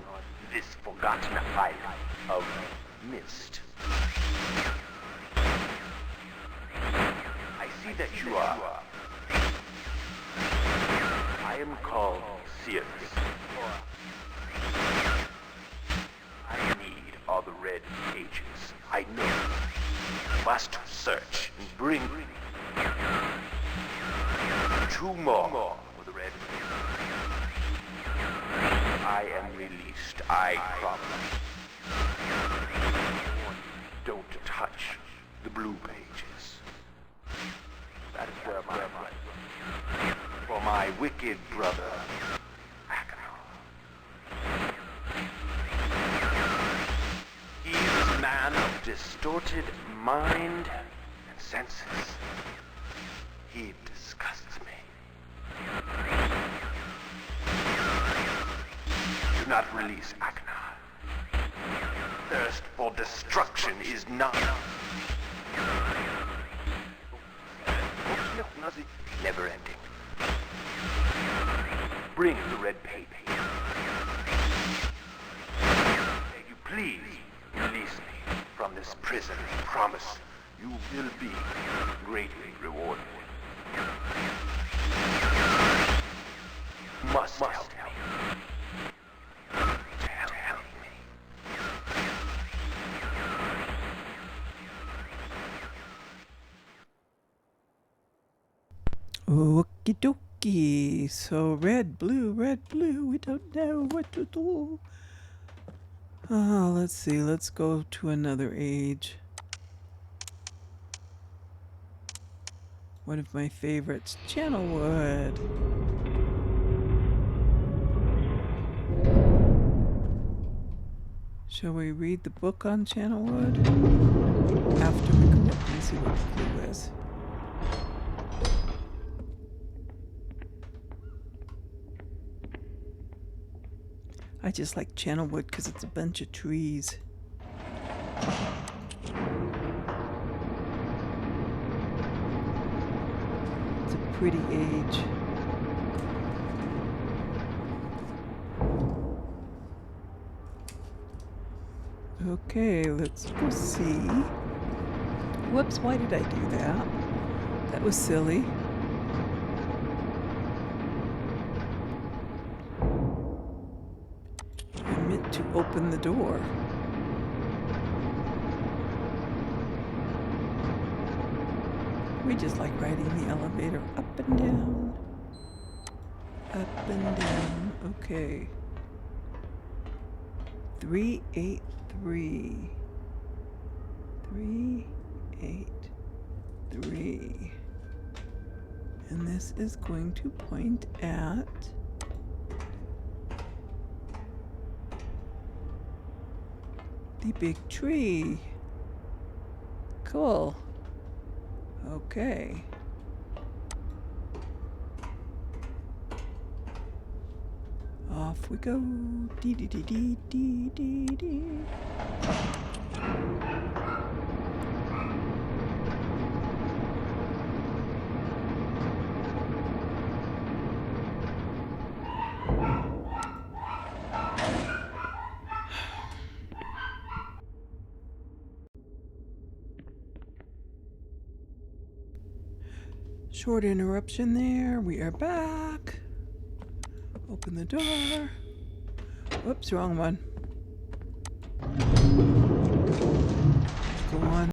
this forgotten island of Myst. see that you are. I am called Cyan. I need all the red pages. I know. Must search and bring 2 more for the red pages. I am released, I promise. Don't touch the blue pages. That is where my for my wicked brother, he is a man of distorted mind and senses. He disgusts me. Do not release Aknar. Thirst for destruction is not never ending. Bring the red paper. May you please release me from this prison. I promise you will be greatly rewarded. You must help me. Help me. Okie dokie. So red, blue, we don't know what to do. Let's see. Let's go to another age. One of my favorites, Channelwood. Shall we read the book on Channelwood? After we go up and see what the clue is. I just like Channelwood because it's a bunch of trees. It's a pretty age. Okay, let's go see. Whoops, why did I do that? That was silly. I meant to open the door. We just like riding the elevator up and down. Up and down. Okay. 383. 383. And this is going to point at the big tree. Cool. Okay. Off we go. Dee dee dee dee dee dee dee. Short interruption there. We are back. Open the door. Whoops, wrong one. Go on.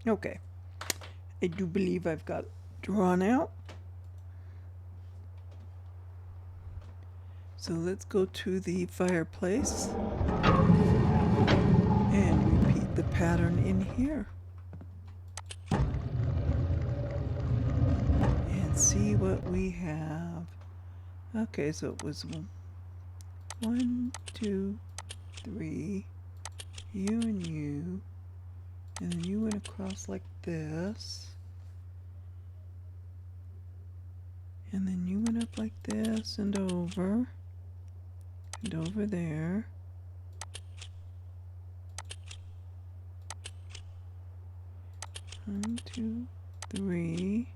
Okay. I do believe I've got it drawn out. So let's go to the fireplace and repeat the pattern in here. And see what we have. Okay, so it was 1, 2, 3, you and you. And then you went across like this. And then you went up like this and over there. One, two, three.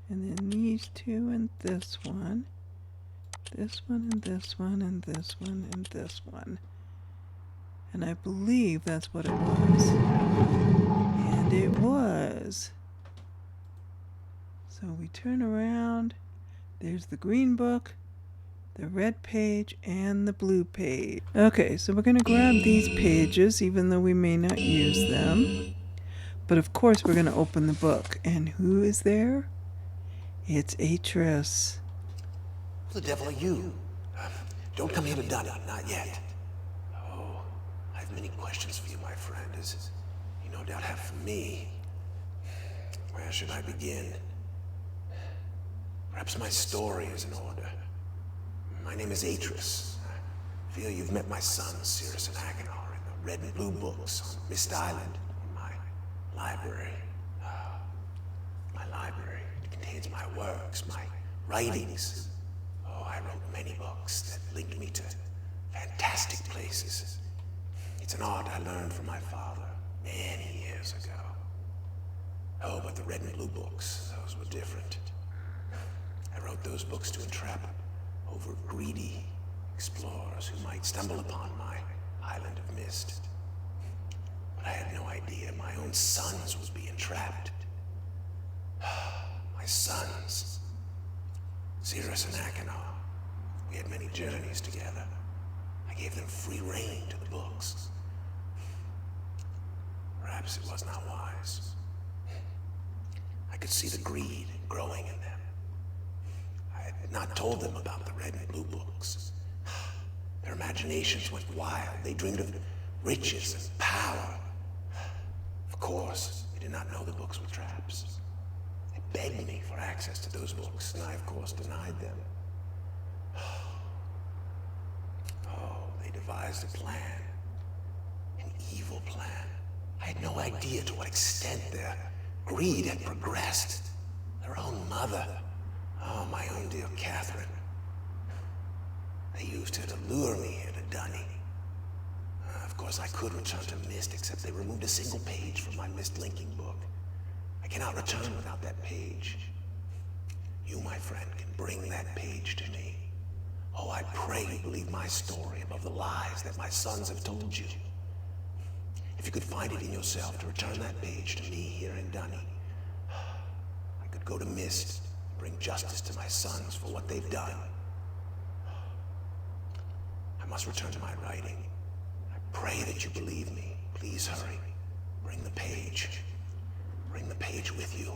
And then these two and this one. This one and this one and this one and this one. And I believe that's what it was. And it was. So we turn around. There's the green book, the red page, and the blue page. Okay, so we're going to grab these pages, even though we may not use them. But of course we're going to open the book. And who is there? It's Atris. Who the devil are you? Don't come here to Dunny, not yet. Oh, I have many questions for you, my friend, as you no doubt have for me. Where should I begin? Perhaps my story is in order. My name is Atris. I feel you've met my sons, Cirrus and Achenar, in the red and blue books on Myst Island, in my library. My library. It contains my works, my writings. Oh, I wrote many books that linked me to fantastic places. It's an art I learned from my father many years ago. Oh, but the red and blue books, those were different. I wrote those books to entrap over greedy explorers who might stumble upon my island of mist. But I had no idea my own sons would be entrapped. My sons, Cirrus and Achenar. We had many journeys together. I gave them free rein to the books. Perhaps it was not wise. I could see the greed growing in them. I had not told them about the red and blue books. Their imaginations went wild. They dreamed of riches and power. Of course, they did not know the books were traps. They begged me for access to those books, and I, of course, denied them. Oh, they devised a plan. An evil plan. I had no idea to what extent their greed had progressed. Their own mother. Oh, my own dear Catherine. They used her to lure me here to Dunny. Of course, I could return to Myst, except they removed a single page from my Myst linking book. I cannot return without that page. You, my friend, can bring that page to me. Oh, I pray you believe my story above the lies that my sons have told you. If you could find it in yourself to return that page to me here in Dunny, I could go to Myst and bring justice to my sons for what they've done. I must return to my writing. I pray that you believe me. Please hurry. Bring the page. Bring the page with you.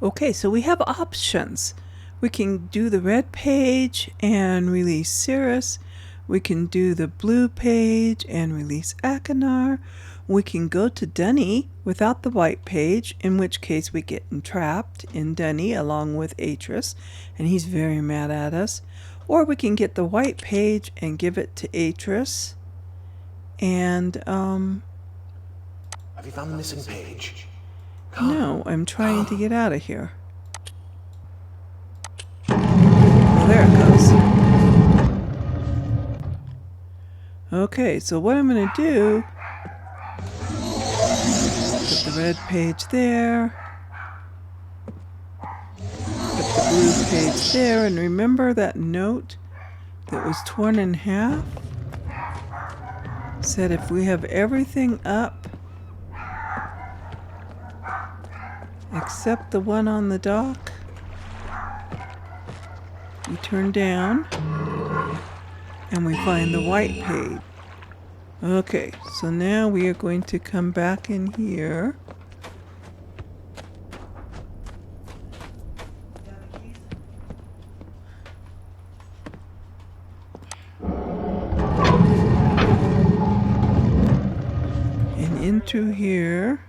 Okay, so we have options. We can do the red page and release Cirrus. We can do the blue page and release Achenar. We can go to Dunny without the white page, in which case we get entrapped in Dunny along with Atris, and he's very mad at us. Or we can get the white page and give it to Atris. And, Have you found the missing page? no, I'm trying to get out of here. Well, there it goes. Okay, so what I'm going to do, put the red page there, put the blue page there, and remember that note that was torn in half? Said if we have everything up except the one on the dock, We turn down and we find the white page. Okay, so now we are going to come back in here. And into here.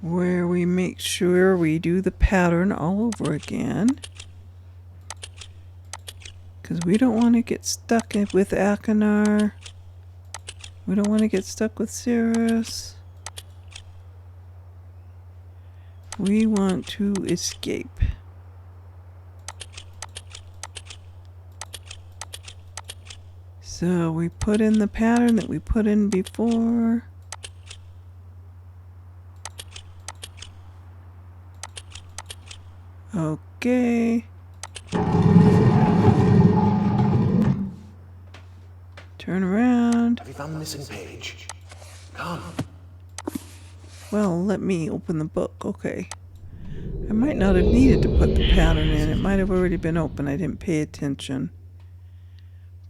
Where we make sure we do the pattern all over again. Because we don't want to get stuck with Akinar. We don't want to get stuck with Cirrus. We want to escape. So we put in the pattern that we put in before. Okay. Turn around. Have you found the missing page? Come. Well, let me open the book. Okay. I might not have needed to put the pattern in. It might have already been open. I didn't pay attention.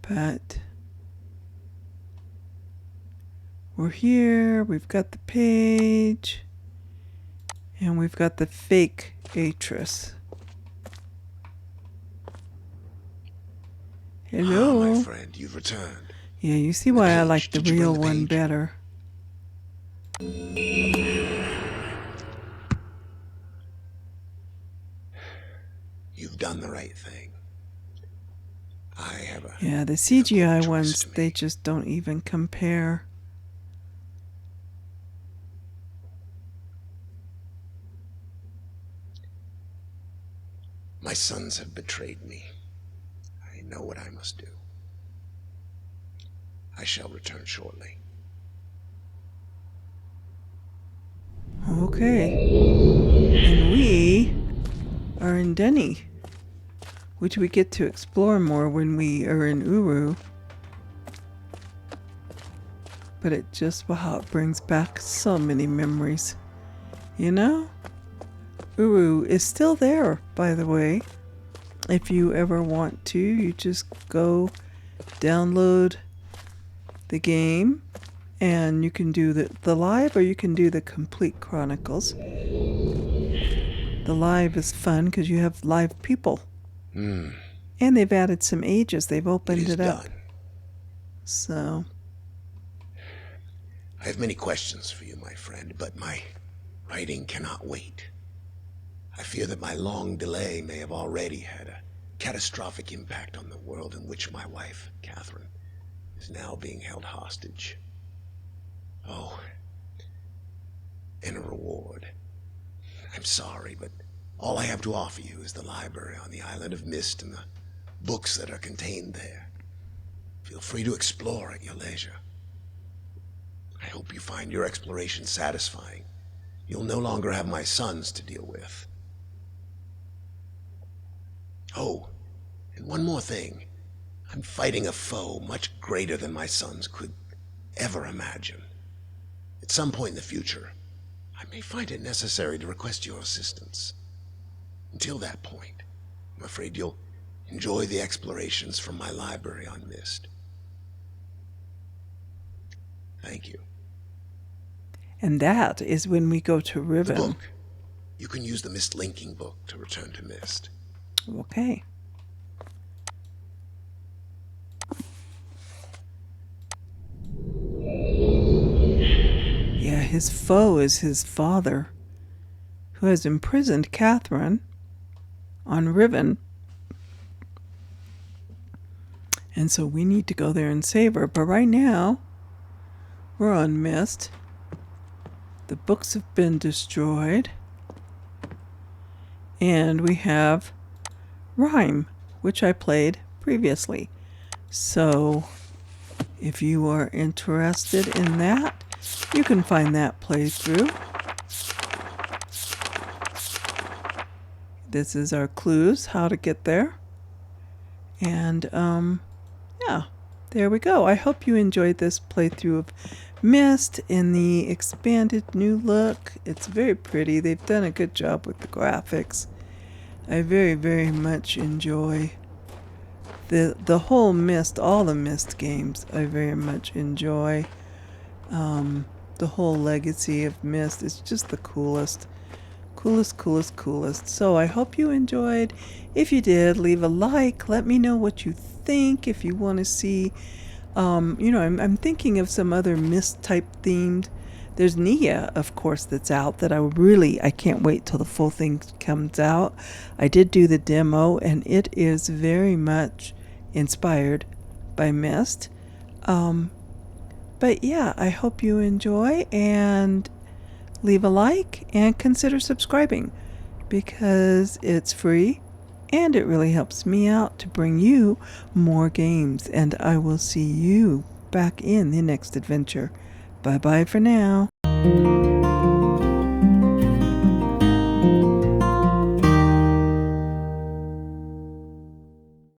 But we're here. We've got the page. And we've got the fake Atris. Hello. Ah, my friend, you've returned. Yeah, you see why I page. like the Did you bring real the one page? better. You've done the right thing. I have a... Yeah, the difficult CGI choice ones, to they make. just don't even compare. My sons have betrayed me. I know what I must do. I shall return shortly. Okay. And we are in Denny, which we get to explore more when we are in Uru. But it just, wow, it brings back so many memories. You know? Uru is still there, by the way. If you ever want to, you just go download the game and you can do the live, or you can do the complete chronicles. The live is fun because you have live people. And they've added some ages. They've opened it up. Done. So, I have many questions for you, my friend, but my writing cannot wait. I fear that my long delay may have already had a catastrophic impact on the world in which my wife, Catherine, is now being held hostage. Oh, and a reward. I'm sorry, but all I have to offer you is the library on the island of Myst and the books that are contained there. Feel free to explore at your leisure. I hope you find your exploration satisfying. You'll no longer have my sons to deal with. Oh, and one more thing. I'm fighting a foe much greater than my sons could ever imagine. At some point in the future, I may find it necessary to request your assistance. Until that point, I'm afraid you'll enjoy the explorations from my library on Myst. Thank you. and that is when we go to The Riven. book. You can use the Myst linking book to return to Myst. Okay. Yeah, his foe is his father, who has imprisoned Catherine on Riven. And so we need to go there and save her. But right now, we're on Myst. The books have been destroyed. And we have Rhyme, which I played previously. So if you are interested in that, you can find that playthrough. This is our clues, how to get there. And yeah, there we go. I hope you enjoyed this playthrough of Myst in the expanded new look. It's very pretty. They've done a good job with the graphics. I very, very much enjoy the whole Myst, all the Myst games. I very much enjoy. The whole legacy of Myst is just the coolest. Coolest. So I hope you enjoyed. If you did, leave a like. Let me know what you think. If you want to see, I'm thinking of some other Myst type themed. There's Nia, of course, that's out that I can't wait till the full thing comes out. I did do the demo and it is very much inspired by Myst. But yeah, I hope you enjoy and leave a like and consider subscribing because it's free and it really helps me out to bring you more games. And I will see you back in the next adventure. Bye bye for now.